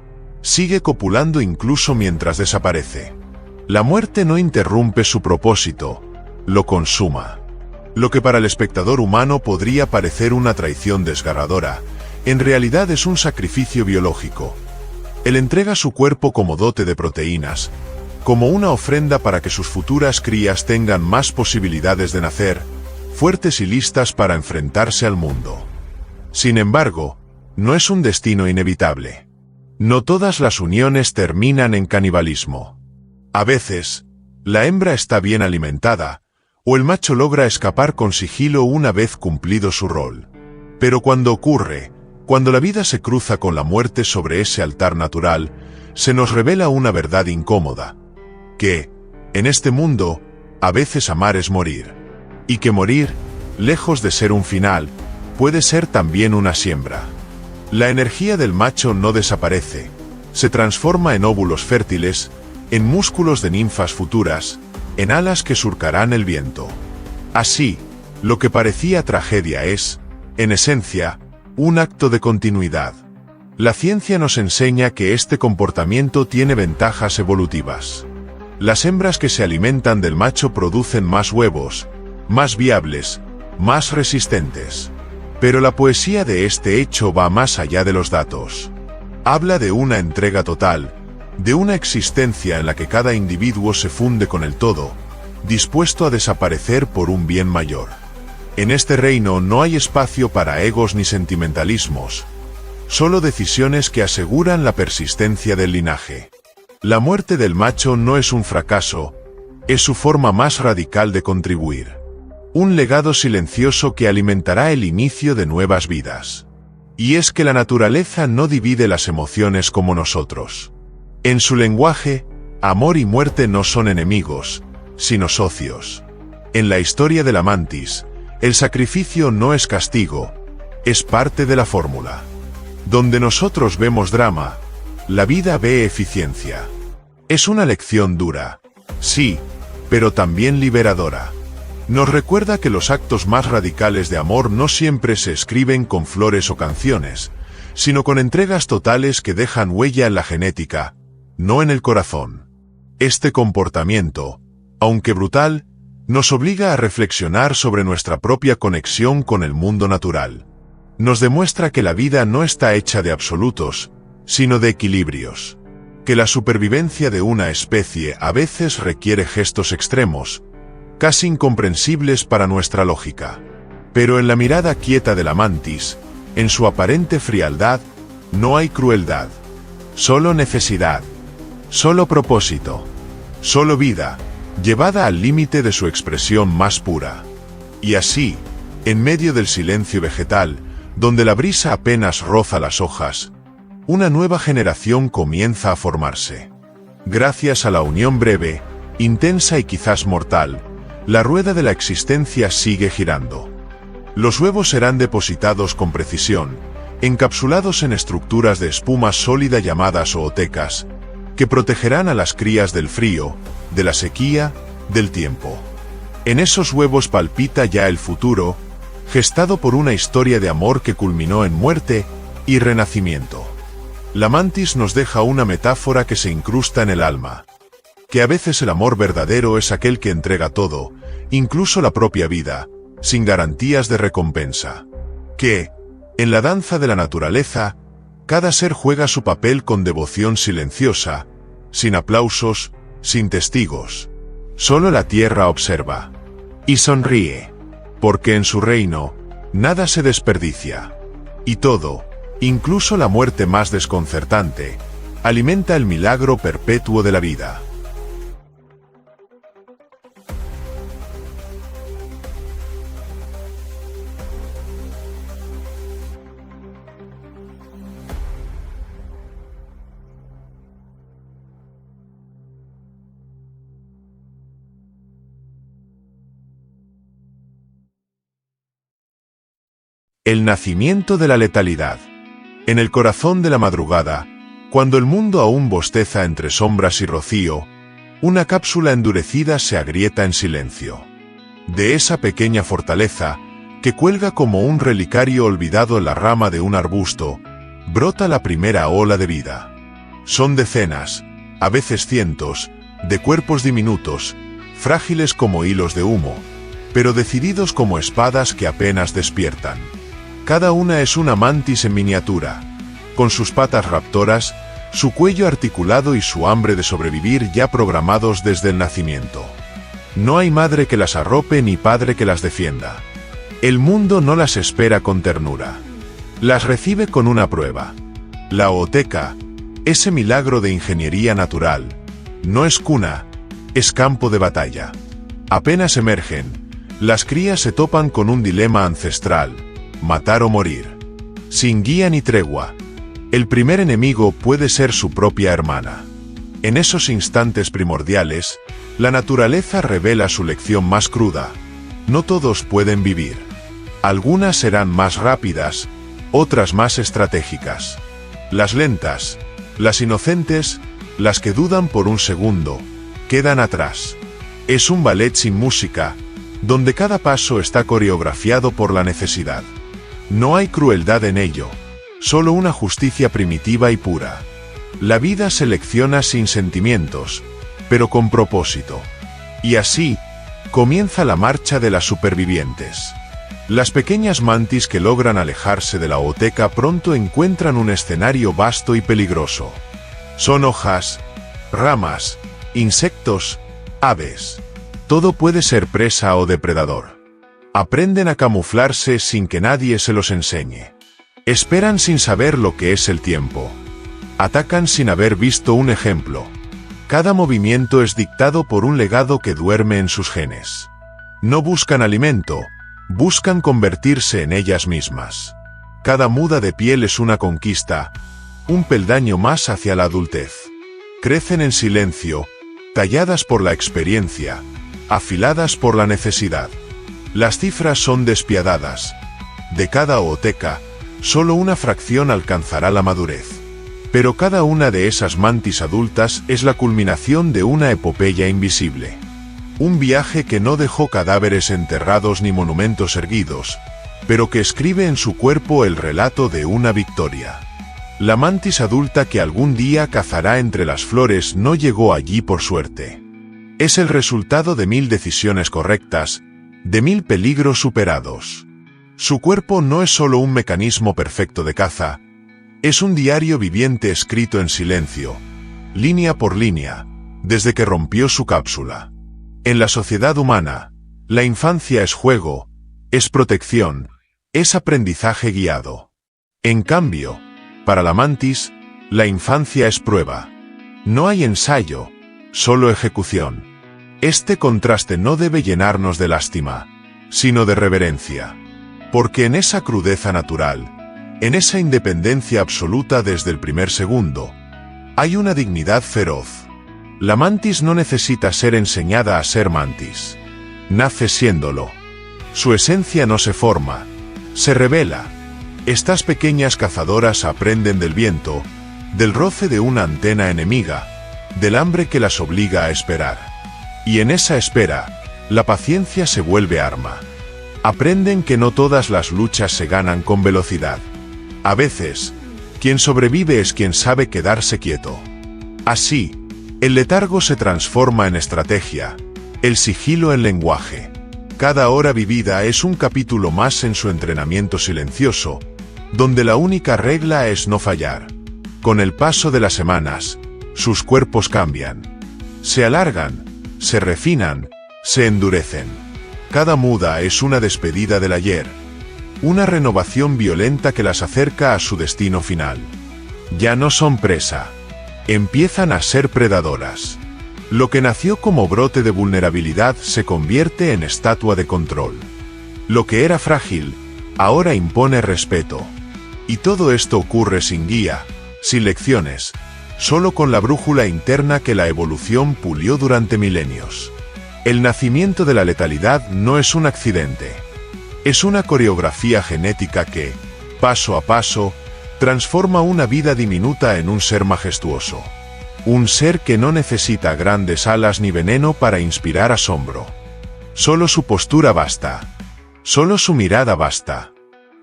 sigue copulando incluso mientras desaparece. La muerte no interrumpe su propósito, lo consuma. Lo que para el espectador humano podría parecer una traición desgarradora, en realidad es un sacrificio biológico. Él entrega su cuerpo como dote de proteínas, como una ofrenda para que sus futuras crías tengan más posibilidades de nacer, fuertes y listas para enfrentarse al mundo. Sin embargo, no es un destino inevitable. No todas las uniones terminan en canibalismo. A veces, la hembra está bien alimentada, o el macho logra escapar con sigilo una vez cumplido su rol. Pero cuando ocurre, cuando la vida se cruza con la muerte sobre ese altar natural, se nos revela una verdad incómoda. Que, en este mundo, a veces amar es morir. Y que morir, lejos de ser un final, puede ser también una siembra. La energía del macho no desaparece, se transforma en óvulos fértiles, en músculos de ninfas futuras, en alas que surcarán el viento. Así, lo que parecía tragedia es, en esencia, un acto de continuidad. La ciencia nos enseña que este comportamiento tiene ventajas evolutivas. Las hembras que se alimentan del macho producen más huevos, más viables, más resistentes. Pero la poesía de este hecho va más allá de los datos. Habla de una entrega total, de una existencia en la que cada individuo se funde con el todo, dispuesto a desaparecer por un bien mayor. En este reino no hay espacio para egos ni sentimentalismos, solo decisiones que aseguran la persistencia del linaje. La muerte del macho no es un fracaso, es su forma más radical de contribuir. Un legado silencioso que alimentará el inicio de nuevas vidas. Y es que la naturaleza no divide las emociones como nosotros. En su lenguaje, amor y muerte no son enemigos, sino socios. En la historia de la mantis, el sacrificio no es castigo, es parte de la fórmula. Donde nosotros vemos drama, la vida ve eficiencia. Es una lección dura, sí, pero también liberadora. Nos recuerda que los actos más radicales de amor no siempre se escriben con flores o canciones, sino con entregas totales que dejan huella en la genética, no en el corazón. Este comportamiento, aunque brutal, nos obliga a reflexionar sobre nuestra propia conexión con el mundo natural. Nos demuestra que la vida no está hecha de absolutos, sino de equilibrios. Que la supervivencia de una especie a veces requiere gestos extremos, casi incomprensibles para nuestra lógica. Pero en la mirada quieta de la mantis, en su aparente frialdad, no hay crueldad. Solo necesidad. Solo propósito. Solo vida, llevada al límite de su expresión más pura. Y así, en medio del silencio vegetal, donde la brisa apenas roza las hojas, una nueva generación comienza a formarse. Gracias a la unión breve, intensa y quizás mortal, la rueda de la existencia sigue girando. Los huevos serán depositados con precisión, encapsulados en estructuras de espuma sólida llamadas ootecas, que protegerán a las crías del frío, de la sequía, del tiempo. En esos huevos palpita ya el futuro, gestado por una historia de amor que culminó en muerte y renacimiento. La mantis nos deja una metáfora que se incrusta en el alma, que a veces el amor verdadero es aquel que entrega todo, incluso la propia vida, sin garantías de recompensa. Que, en la danza de la naturaleza, cada ser juega su papel con devoción silenciosa, sin aplausos, sin testigos. Solo la tierra observa. Y sonríe. Porque en su reino, nada se desperdicia. Y todo, incluso la muerte más desconcertante, alimenta el milagro perpetuo de la vida. El nacimiento de la letalidad. En el corazón de la madrugada, cuando el mundo aún bosteza entre sombras y rocío, una cápsula endurecida se agrieta en silencio. De esa pequeña fortaleza, que cuelga como un relicario olvidado en la rama de un arbusto, brota la primera ola de vida. Son decenas, a veces cientos, de cuerpos diminutos, frágiles como hilos de humo, pero decididos como espadas que apenas despiertan. Cada una es una mantis en miniatura, con sus patas raptoras, su cuello articulado y su hambre de sobrevivir ya programados desde el nacimiento. No hay madre que las arrope ni padre que las defienda. El mundo no las espera con ternura. Las recibe con una prueba. La ooteca, ese milagro de ingeniería natural, no es cuna, es campo de batalla. Apenas emergen, las crías se topan con un dilema ancestral: matar o morir. Sin guía ni tregua. El primer enemigo puede ser su propia hermana. En esos instantes primordiales, la naturaleza revela su lección más cruda. No todos pueden vivir. Algunas serán más rápidas, otras más estratégicas. Las lentas, las inocentes, las que dudan por un segundo, quedan atrás. Es un ballet sin música, donde cada paso está coreografiado por la necesidad. No hay crueldad en ello, solo una justicia primitiva y pura. La vida selecciona sin sentimientos, pero con propósito. Y así, comienza la marcha de las supervivientes. Las pequeñas mantis que logran alejarse de la ooteca pronto encuentran un escenario vasto y peligroso. Son hojas, ramas, insectos, aves. Todo puede ser presa o depredador. Aprenden a camuflarse sin que nadie se los enseñe. Esperan sin saber lo que es el tiempo. Atacan sin haber visto un ejemplo. Cada movimiento es dictado por un legado que duerme en sus genes. No buscan alimento, buscan convertirse en ellas mismas. Cada muda de piel es una conquista, un peldaño más hacia la adultez. Crecen en silencio, talladas por la experiencia, afiladas por la necesidad. Las cifras son despiadadas. De cada ooteca, solo una fracción alcanzará la madurez. Pero cada una de esas mantis adultas es la culminación de una epopeya invisible. Un viaje que no dejó cadáveres enterrados ni monumentos erguidos, pero que escribe en su cuerpo el relato de una victoria. La mantis adulta que algún día cazará entre las flores no llegó allí por suerte. Es el resultado de 1000 decisiones correctas, de 1000 peligros superados. Su cuerpo no es solo un mecanismo perfecto de caza, es un diario viviente escrito en silencio, línea por línea, desde que rompió su cápsula. En la sociedad humana, la infancia es juego, es protección, es aprendizaje guiado. En cambio, para la mantis, la infancia es prueba. No hay ensayo, solo ejecución. Este contraste no debe llenarnos de lástima, sino de reverencia. Porque en esa crudeza natural, en esa independencia absoluta desde el primer segundo, hay una dignidad feroz. La mantis no necesita ser enseñada a ser mantis. Nace siéndolo. Su esencia no se forma, se revela. Estas pequeñas cazadoras aprenden del viento, del roce de una antena enemiga, del hambre que las obliga a esperar. Y en esa espera, la paciencia se vuelve arma. Aprenden que no todas las luchas se ganan con velocidad. A veces, quien sobrevive es quien sabe quedarse quieto. Así, el letargo se transforma en estrategia, el sigilo en lenguaje. Cada hora vivida es un capítulo más en su entrenamiento silencioso, donde la única regla es no fallar. Con el paso de las semanas, sus cuerpos cambian. Se alargan, se refinan, se endurecen. Cada muda es una despedida del ayer, una renovación violenta que las acerca a su destino final. Ya no son presa. Empiezan a ser predadoras. Lo que nació como brote de vulnerabilidad se convierte en estatua de control. Lo que era frágil, ahora impone respeto. Y todo esto ocurre sin guía, sin lecciones, solo con la brújula interna que la evolución pulió durante milenios. El nacimiento de la letalidad no es un accidente. Es una coreografía genética que, paso a paso, transforma una vida diminuta en un ser majestuoso. Un ser que no necesita grandes alas ni veneno para inspirar asombro. Solo su postura basta. Solo su mirada basta.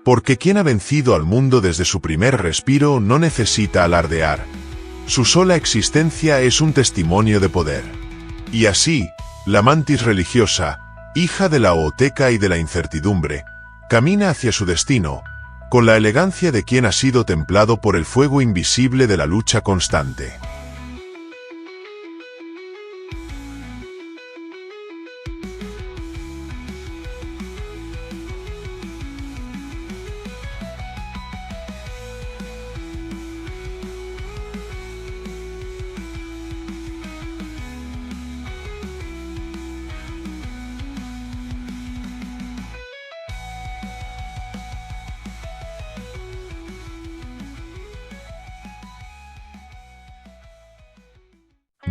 Porque quien ha vencido al mundo desde su primer respiro no necesita alardear. Su sola existencia es un testimonio de poder. Y así, la mantis religiosa, hija de la ooteca y de la incertidumbre, camina hacia su destino, con la elegancia de quien ha sido templado por el fuego invisible de la lucha constante.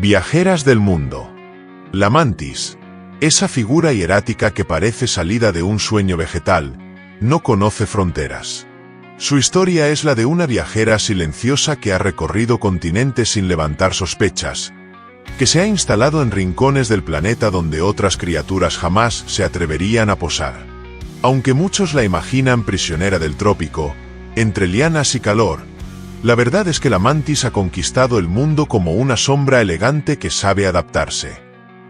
Viajeras del mundo. La mantis, esa figura hierática que parece salida de un sueño vegetal, no conoce fronteras. Su historia es la de una viajera silenciosa que ha recorrido continentes sin levantar sospechas, que se ha instalado en rincones del planeta donde otras criaturas jamás se atreverían a posar. Aunque muchos la imaginan prisionera del trópico, entre lianas y calor, la verdad es que la mantis ha conquistado el mundo como una sombra elegante que sabe adaptarse.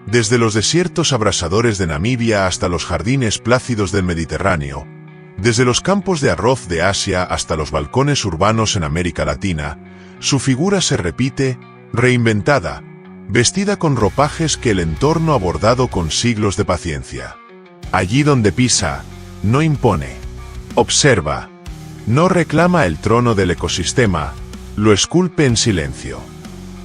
Desde los desiertos abrasadores de Namibia hasta los jardines plácidos del Mediterráneo, desde los campos de arroz de Asia hasta los balcones urbanos en América Latina, su figura se repite, reinventada, vestida con ropajes que el entorno ha bordado con siglos de paciencia. Allí donde pisa, no impone, observa. No reclama el trono del ecosistema, lo esculpe en silencio.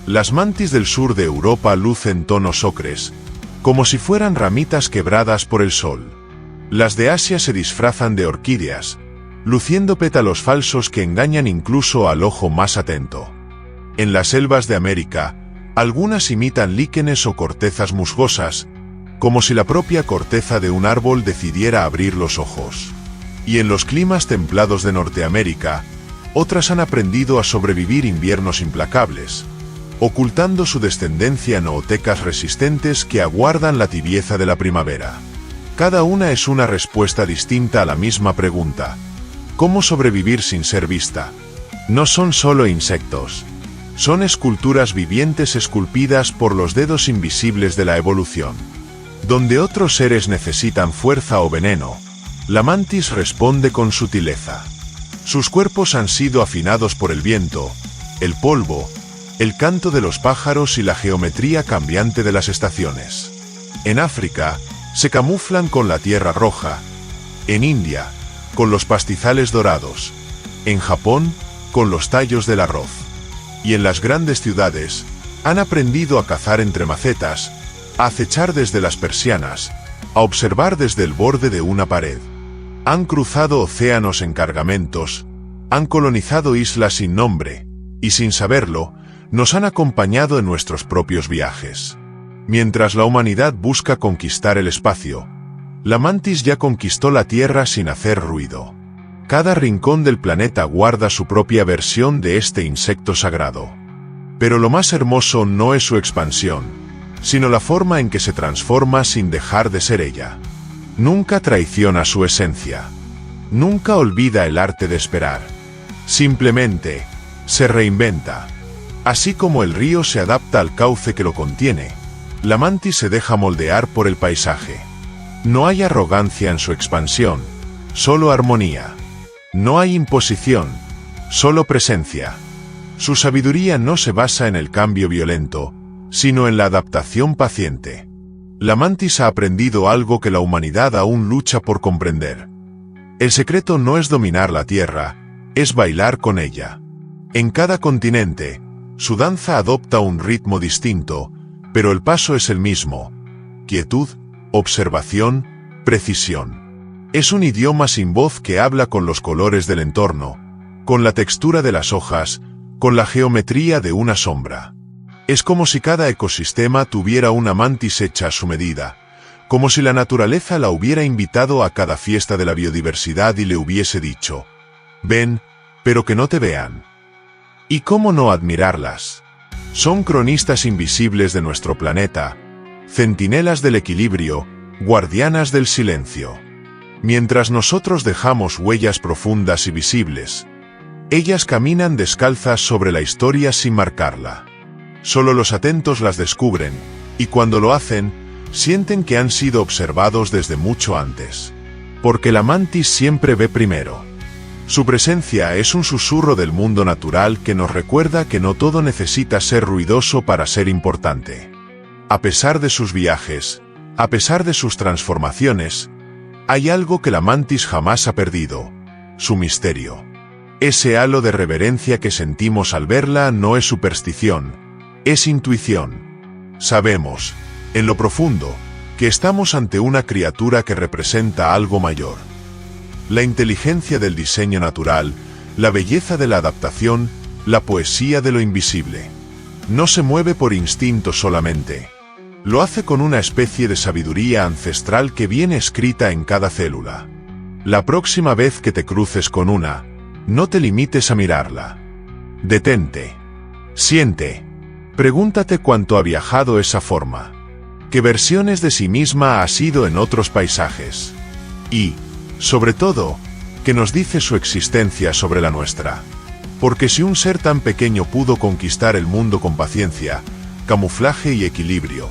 Las mantis del sur de Europa lucen tonos ocres, como si fueran ramitas quebradas por el sol. Las de Asia se disfrazan de orquídeas, luciendo pétalos falsos que engañan incluso al ojo más atento. En las selvas de América, algunas imitan líquenes o cortezas musgosas, como si la propia corteza de un árbol decidiera abrir los ojos. Y en los climas templados de Norteamérica, otras han aprendido a sobrevivir inviernos implacables, ocultando su descendencia en ootecas resistentes que aguardan la tibieza de la primavera. Cada una es una respuesta distinta a la misma pregunta: ¿cómo sobrevivir sin ser vista? No son solo insectos. Son esculturas vivientes esculpidas por los dedos invisibles de la evolución. Donde otros seres necesitan fuerza o veneno, la mantis responde con sutileza. Sus cuerpos han sido afinados por el viento, el polvo, el canto de los pájaros y la geometría cambiante de las estaciones. En África, se camuflan con la tierra roja. En India, con los pastizales dorados. En Japón, con los tallos del arroz. Y en las grandes ciudades, han aprendido a cazar entre macetas, a acechar desde las persianas, a observar desde el borde de una pared. Han cruzado océanos en cargamentos, han colonizado islas sin nombre, y sin saberlo, nos han acompañado en nuestros propios viajes. Mientras la humanidad busca conquistar el espacio, la mantis ya conquistó la Tierra sin hacer ruido. Cada rincón del planeta guarda su propia versión de este insecto sagrado. Pero lo más hermoso no es su expansión, sino la forma en que se transforma sin dejar de ser ella. Nunca traiciona su esencia. Nunca olvida el arte de esperar. Simplemente, se reinventa. Así como el río se adapta al cauce que lo contiene, la mantis se deja moldear por el paisaje. No hay arrogancia en su expansión, solo armonía. No hay imposición, solo presencia. Su sabiduría no se basa en el cambio violento, sino en la adaptación paciente. La mantis ha aprendido algo que la humanidad aún lucha por comprender. El secreto no es dominar la Tierra, es bailar con ella. En cada continente, su danza adopta un ritmo distinto, pero el paso es el mismo: quietud, observación, precisión. Es un idioma sin voz que habla con los colores del entorno, con la textura de las hojas, con la geometría de una sombra. Es como si cada ecosistema tuviera una mantis hecha a su medida, como si la naturaleza la hubiera invitado a cada fiesta de la biodiversidad y le hubiese dicho: ven, pero que no te vean. ¿Y cómo no admirarlas? Son cronistas invisibles de nuestro planeta, centinelas del equilibrio, guardianas del silencio. Mientras nosotros dejamos huellas profundas y visibles, ellas caminan descalzas sobre la historia sin marcarla. Solo los atentos las descubren, y cuando lo hacen, sienten que han sido observados desde mucho antes. Porque la mantis siempre ve primero. Su presencia es un susurro del mundo natural que nos recuerda que no todo necesita ser ruidoso para ser importante. A pesar de sus viajes, a pesar de sus transformaciones, hay algo que la mantis jamás ha perdido: su misterio. Ese halo de reverencia que sentimos al verla no es superstición, es intuición. Sabemos, en lo profundo, que estamos ante una criatura que representa algo mayor. La inteligencia del diseño natural, la belleza de la adaptación, la poesía de lo invisible. No se mueve por instinto solamente. Lo hace con una especie de sabiduría ancestral que viene escrita en cada célula. La próxima vez que te cruces con una, no te limites a mirarla. Detente. Siente. Pregúntate cuánto ha viajado esa forma. ¿Qué versiones de sí misma ha sido en otros paisajes? Y, sobre todo, ¿qué nos dice su existencia sobre la nuestra? Porque si un ser tan pequeño pudo conquistar el mundo con paciencia, camuflaje y equilibrio,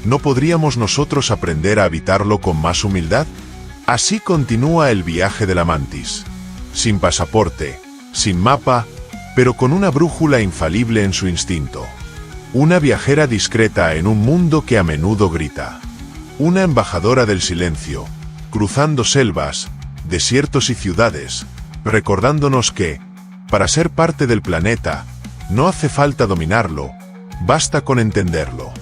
¿no podríamos nosotros aprender a habitarlo con más humildad? Así continúa el viaje de la mantis. Sin pasaporte, sin mapa, pero con una brújula infalible en su instinto. Una viajera discreta en un mundo que a menudo grita. Una embajadora del silencio, cruzando selvas, desiertos y ciudades, recordándonos que, para ser parte del planeta, no hace falta dominarlo, basta con entenderlo.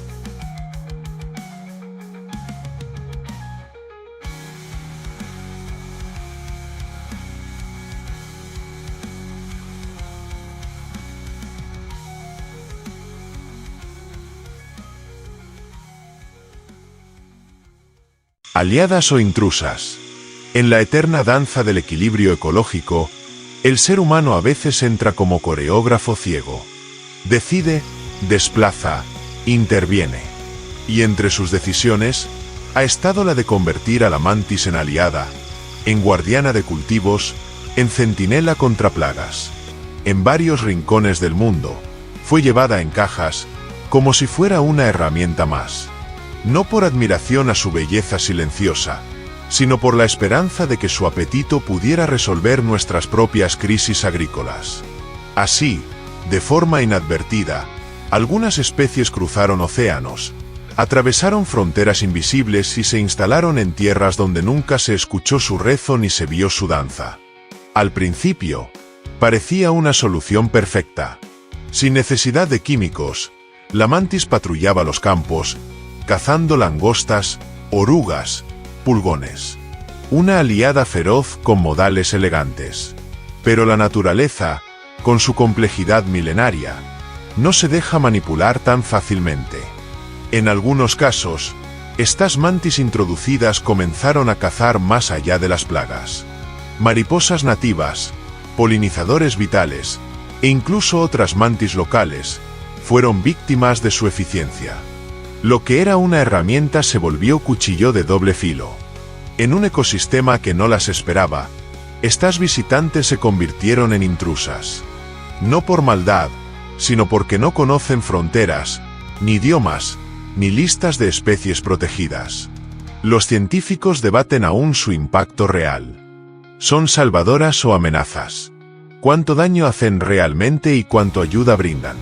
Aliadas o intrusas. En la eterna danza del equilibrio ecológico, el ser humano a veces entra como coreógrafo ciego. Decide, desplaza, interviene. Y entre sus decisiones, ha estado la de convertir a la mantis en aliada, en guardiana de cultivos, en centinela contra plagas. En varios rincones del mundo, fue llevada en cajas, como si fuera una herramienta más. No por admiración a su belleza silenciosa, sino por la esperanza de que su apetito pudiera resolver nuestras propias crisis agrícolas. Así, de forma inadvertida, algunas especies cruzaron océanos, atravesaron fronteras invisibles y se instalaron en tierras donde nunca se escuchó su rezo ni se vio su danza. Al principio, parecía una solución perfecta. Sin necesidad de químicos, la mantis patrullaba los campos, cazando langostas, orugas, pulgones. Una aliada feroz con modales elegantes. Pero la naturaleza, con su complejidad milenaria, no se deja manipular tan fácilmente. En algunos casos, estas mantis introducidas comenzaron a cazar más allá de las plagas. Mariposas nativas, polinizadores vitales, e incluso otras mantis locales, fueron víctimas de su eficiencia. Lo que era una herramienta se volvió cuchillo de doble filo. En un ecosistema que no las esperaba, estas visitantes se convirtieron en intrusas. No por maldad, sino porque no conocen fronteras, ni idiomas, ni listas de especies protegidas. Los científicos debaten aún su impacto real. ¿Son salvadoras o amenazas? ¿Cuánto daño hacen realmente y cuánto ayuda brindan?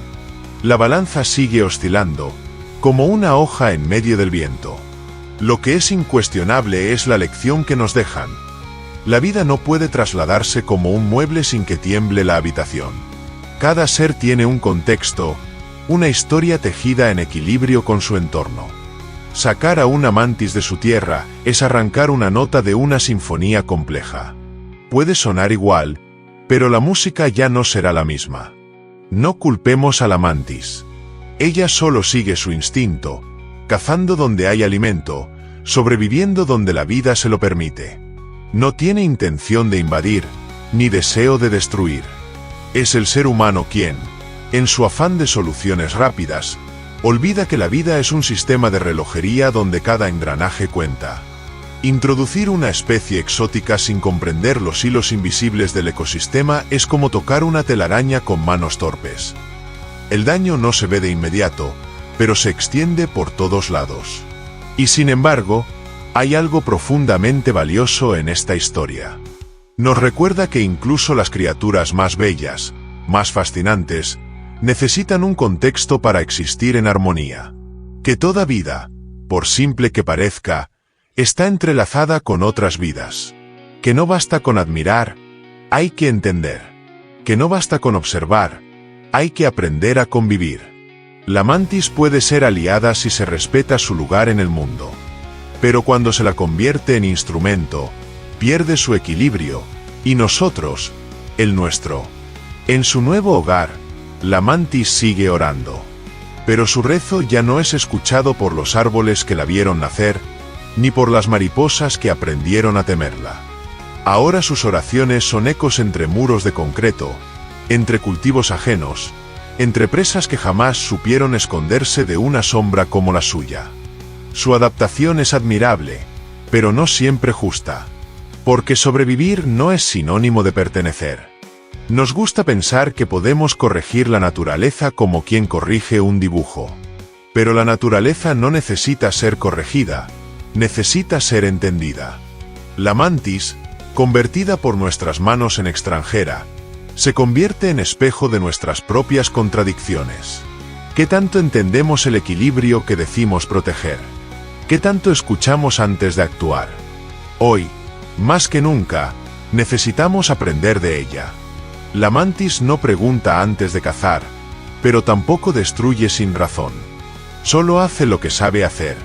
La balanza sigue oscilando, como una hoja en medio del viento. Lo que es incuestionable es la lección que nos dejan. La vida no puede trasladarse como un mueble sin que tiemble la habitación. Cada ser tiene un contexto, una historia tejida en equilibrio con su entorno. Sacar a una mantis de su tierra es arrancar una nota de una sinfonía compleja. Puede sonar igual, pero la música ya no será la misma. No culpemos a la mantis. Ella solo sigue su instinto, cazando donde hay alimento, sobreviviendo donde la vida se lo permite. No tiene intención de invadir, ni deseo de destruir. Es el ser humano quien, en su afán de soluciones rápidas, olvida que la vida es un sistema de relojería donde cada engranaje cuenta. Introducir una especie exótica sin comprender los hilos invisibles del ecosistema es como tocar una telaraña con manos torpes. El daño no se ve de inmediato, pero se extiende por todos lados. Y sin embargo, hay algo profundamente valioso en esta historia. Nos recuerda que incluso las criaturas más bellas, más fascinantes, necesitan un contexto para existir en armonía. Que toda vida, por simple que parezca, está entrelazada con otras vidas. Que no basta con admirar, hay que entender. Que no basta con observar, hay que aprender a convivir. La mantis puede ser aliada si se respeta su lugar en el mundo. Pero cuando se la convierte en instrumento, pierde su equilibrio, y nosotros, el nuestro. En su nuevo hogar, la mantis sigue orando. Pero su rezo ya no es escuchado por los árboles que la vieron nacer, ni por las mariposas que aprendieron a temerla. Ahora sus oraciones son ecos entre muros de concreto, entre cultivos ajenos, entre presas que jamás supieron esconderse de una sombra como la suya. Su adaptación es admirable, pero no siempre justa. Porque sobrevivir no es sinónimo de pertenecer. Nos gusta pensar que podemos corregir la naturaleza como quien corrige un dibujo. Pero la naturaleza no necesita ser corregida, necesita ser entendida. La mantis, convertida por nuestras manos en extranjera, se convierte en espejo de nuestras propias contradicciones. ¿Qué tanto entendemos el equilibrio que decimos proteger? ¿Qué tanto escuchamos antes de actuar? Hoy, más que nunca, necesitamos aprender de ella. La mantis no pregunta antes de cazar, pero tampoco destruye sin razón. Solo hace lo que sabe hacer.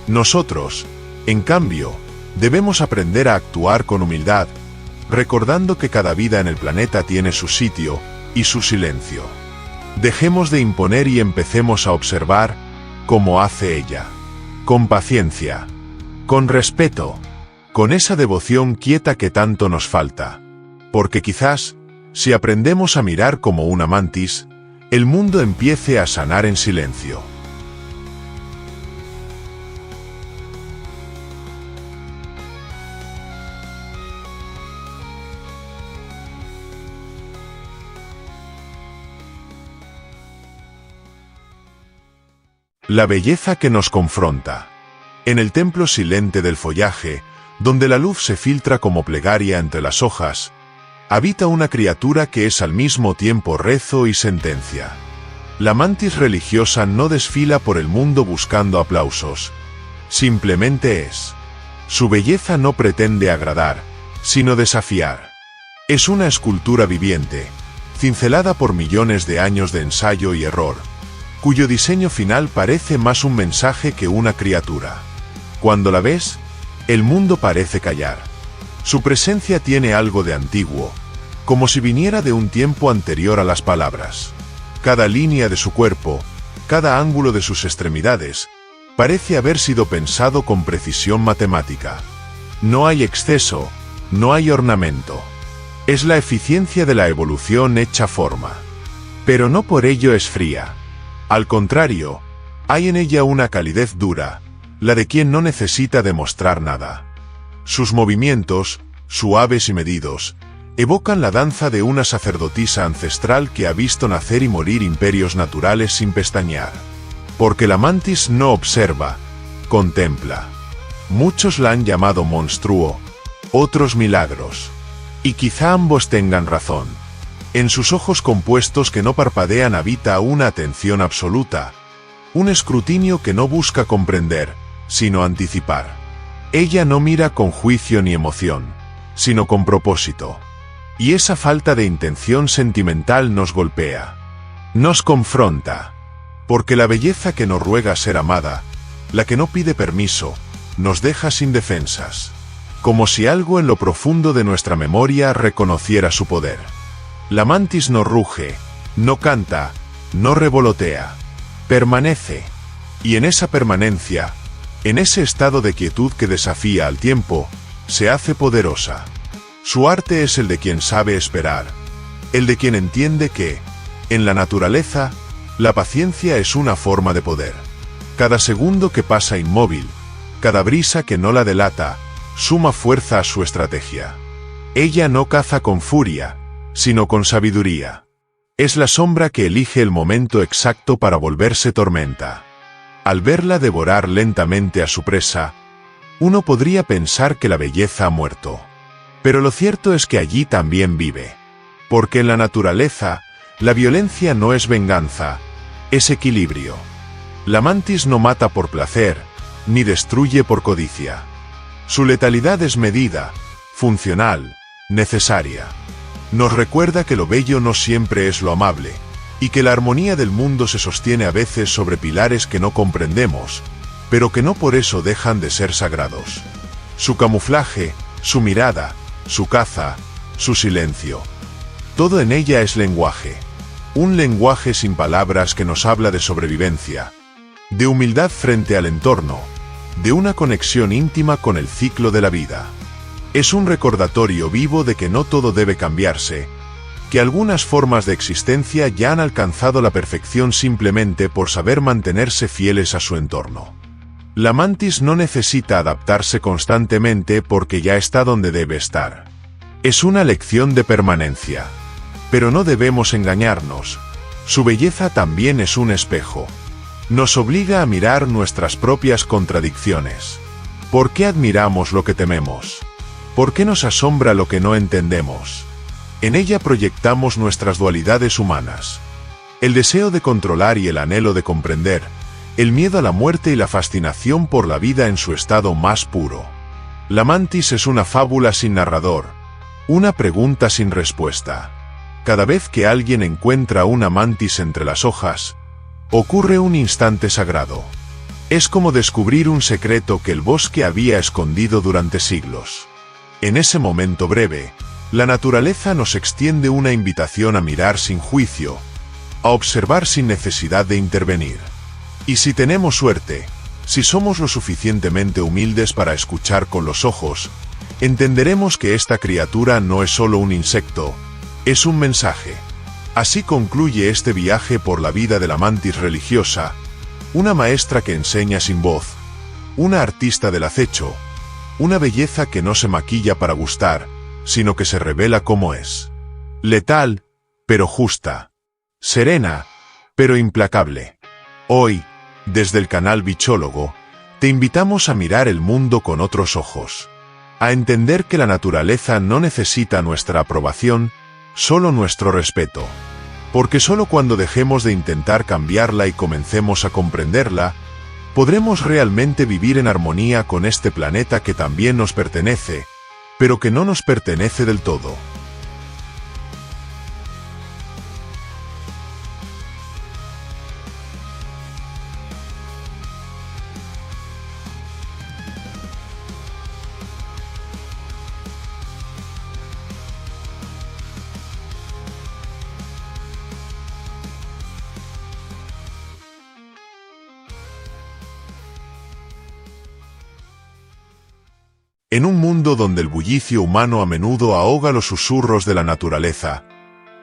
Nosotros, en cambio, debemos aprender a actuar con humildad, recordando que cada vida en el planeta tiene su sitio y su silencio. Dejemos de imponer y empecemos a observar, como hace ella. Con paciencia, con respeto, con esa devoción quieta que tanto nos falta. Porque quizás, si aprendemos a mirar como una mantis, el mundo empiece a sanar en silencio. La belleza que nos confronta. En el templo silente del follaje, donde la luz se filtra como plegaria entre las hojas, habita una criatura que es al mismo tiempo rezo y sentencia. La mantis religiosa no desfila por el mundo buscando aplausos. Simplemente es. Su belleza no pretende agradar, sino desafiar. Es una escultura viviente, cincelada por millones de años de ensayo y error, cuyo diseño final parece más un mensaje que una criatura. Cuando la ves, el mundo parece callar. Su presencia tiene algo de antiguo, como si viniera de un tiempo anterior a las palabras. Cada línea de su cuerpo, cada ángulo de sus extremidades, parece haber sido pensado con precisión matemática. No hay exceso, no hay ornamento. Es la eficiencia de la evolución hecha forma. Pero no por ello es fría. Al contrario, hay en ella una calidez dura, la de quien no necesita demostrar nada. Sus movimientos, suaves y medidos, evocan la danza de una sacerdotisa ancestral que ha visto nacer y morir imperios naturales sin pestañear. Porque la mantis no observa, contempla. Muchos la han llamado monstruo, otros milagros. Y quizá ambos tengan razón. En sus ojos compuestos que no parpadean habita una atención absoluta, un escrutinio que no busca comprender, sino anticipar. Ella no mira con juicio ni emoción, sino con propósito. Y esa falta de intención sentimental nos golpea, nos confronta, porque la belleza que nos ruega ser amada, la que no pide permiso, nos deja sin defensas, como si algo en lo profundo de nuestra memoria reconociera su poder. La mantis no ruge, no canta, no revolotea, permanece, y en esa permanencia, en ese estado de quietud que desafía al tiempo, se hace poderosa. Su arte es el de quien sabe esperar, el de quien entiende que, en la naturaleza, la paciencia es una forma de poder. Cada segundo que pasa inmóvil, cada brisa que no la delata, suma fuerza a su estrategia. Ella no caza con furia, sino con sabiduría. Es la sombra que elige el momento exacto para volverse tormenta. Al verla devorar lentamente a su presa, uno podría pensar que la belleza ha muerto. Pero lo cierto es que allí también vive. Porque en la naturaleza, la violencia no es venganza, es equilibrio. La mantis no mata por placer, ni destruye por codicia. Su letalidad es medida, funcional, necesaria. Nos recuerda que lo bello no siempre es lo amable, y que la armonía del mundo se sostiene a veces sobre pilares que no comprendemos, pero que no por eso dejan de ser sagrados. Su camuflaje, su mirada, su caza, su silencio. Todo en ella es lenguaje. Un lenguaje sin palabras que nos habla de sobrevivencia, de humildad frente al entorno, de una conexión íntima con el ciclo de la vida. Es un recordatorio vivo de que no todo debe cambiarse, que algunas formas de existencia ya han alcanzado la perfección simplemente por saber mantenerse fieles a su entorno. La mantis no necesita adaptarse constantemente porque ya está donde debe estar. Es una lección de permanencia. Pero no debemos engañarnos. Su belleza también es un espejo. Nos obliga a mirar nuestras propias contradicciones. ¿Por qué admiramos lo que tememos? ¿Por qué nos asombra lo que no entendemos? En ella proyectamos nuestras dualidades humanas. El deseo de controlar y el anhelo de comprender, el miedo a la muerte y la fascinación por la vida en su estado más puro. La mantis es una fábula sin narrador, una pregunta sin respuesta. Cada vez que alguien encuentra una mantis entre las hojas, ocurre un instante sagrado. Es como descubrir un secreto que el bosque había escondido durante siglos. En ese momento breve, la naturaleza nos extiende una invitación a mirar sin juicio, a observar sin necesidad de intervenir. Y si tenemos suerte, si somos lo suficientemente humildes para escuchar con los ojos, entenderemos que esta criatura no es solo un insecto, es un mensaje. Así concluye este viaje por la vida de la mantis religiosa, una maestra que enseña sin voz, una artista del acecho, una belleza que no se maquilla para gustar, sino que se revela como es. Letal, pero justa. Serena, pero implacable. Hoy, desde el canal Bichólogo, te invitamos a mirar el mundo con otros ojos. A entender que la naturaleza no necesita nuestra aprobación, solo nuestro respeto. Porque solo cuando dejemos de intentar cambiarla y comencemos a comprenderla, podremos realmente vivir en armonía con este planeta que también nos pertenece, pero que no nos pertenece del todo. En un mundo donde el bullicio humano a menudo ahoga los susurros de la naturaleza,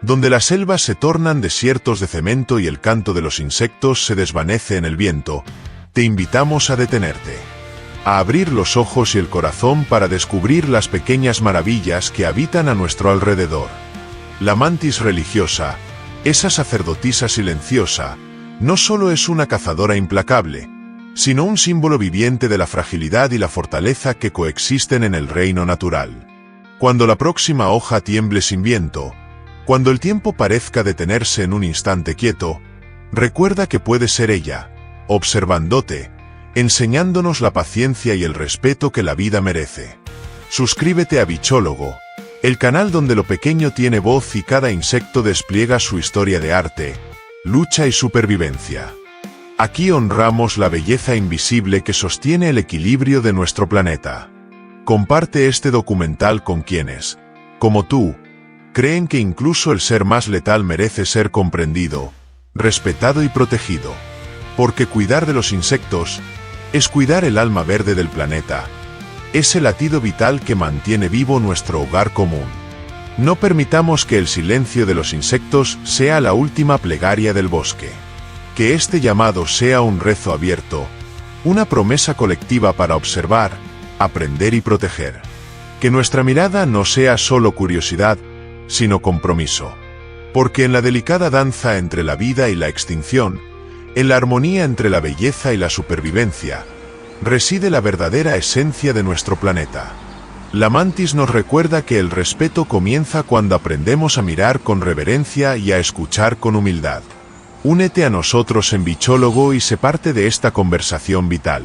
donde las selvas se tornan desiertos de cemento y el canto de los insectos se desvanece en el viento, te invitamos a detenerte, a abrir los ojos y el corazón para descubrir las pequeñas maravillas que habitan a nuestro alrededor. La mantis religiosa, esa sacerdotisa silenciosa, no solo es una cazadora implacable, sino un símbolo viviente de la fragilidad y la fortaleza que coexisten en el reino natural. Cuando la próxima hoja tiemble sin viento, cuando el tiempo parezca detenerse en un instante quieto, recuerda que puede ser ella, observándote, enseñándonos la paciencia y el respeto que la vida merece. Suscríbete a Bichólogo, el canal donde lo pequeño tiene voz y cada insecto despliega su historia de arte, lucha y supervivencia. Aquí honramos la belleza invisible que sostiene el equilibrio de nuestro planeta. Comparte este documental con quienes, como tú, creen que incluso el ser más letal merece ser comprendido, respetado y protegido. Porque cuidar de los insectos es cuidar el alma verde del planeta. Es el latido vital que mantiene vivo nuestro hogar común. No permitamos que el silencio de los insectos sea la última plegaria del bosque. Que este llamado sea un rezo abierto, una promesa colectiva para observar, aprender y proteger. Que nuestra mirada no sea solo curiosidad, sino compromiso. Porque en la delicada danza entre la vida y la extinción, en la armonía entre la belleza y la supervivencia, reside la verdadera esencia de nuestro planeta. La mantis nos recuerda que el respeto comienza cuando aprendemos a mirar con reverencia y a escuchar con humildad. Únete a nosotros en Bichólogo y sé parte de esta conversación vital.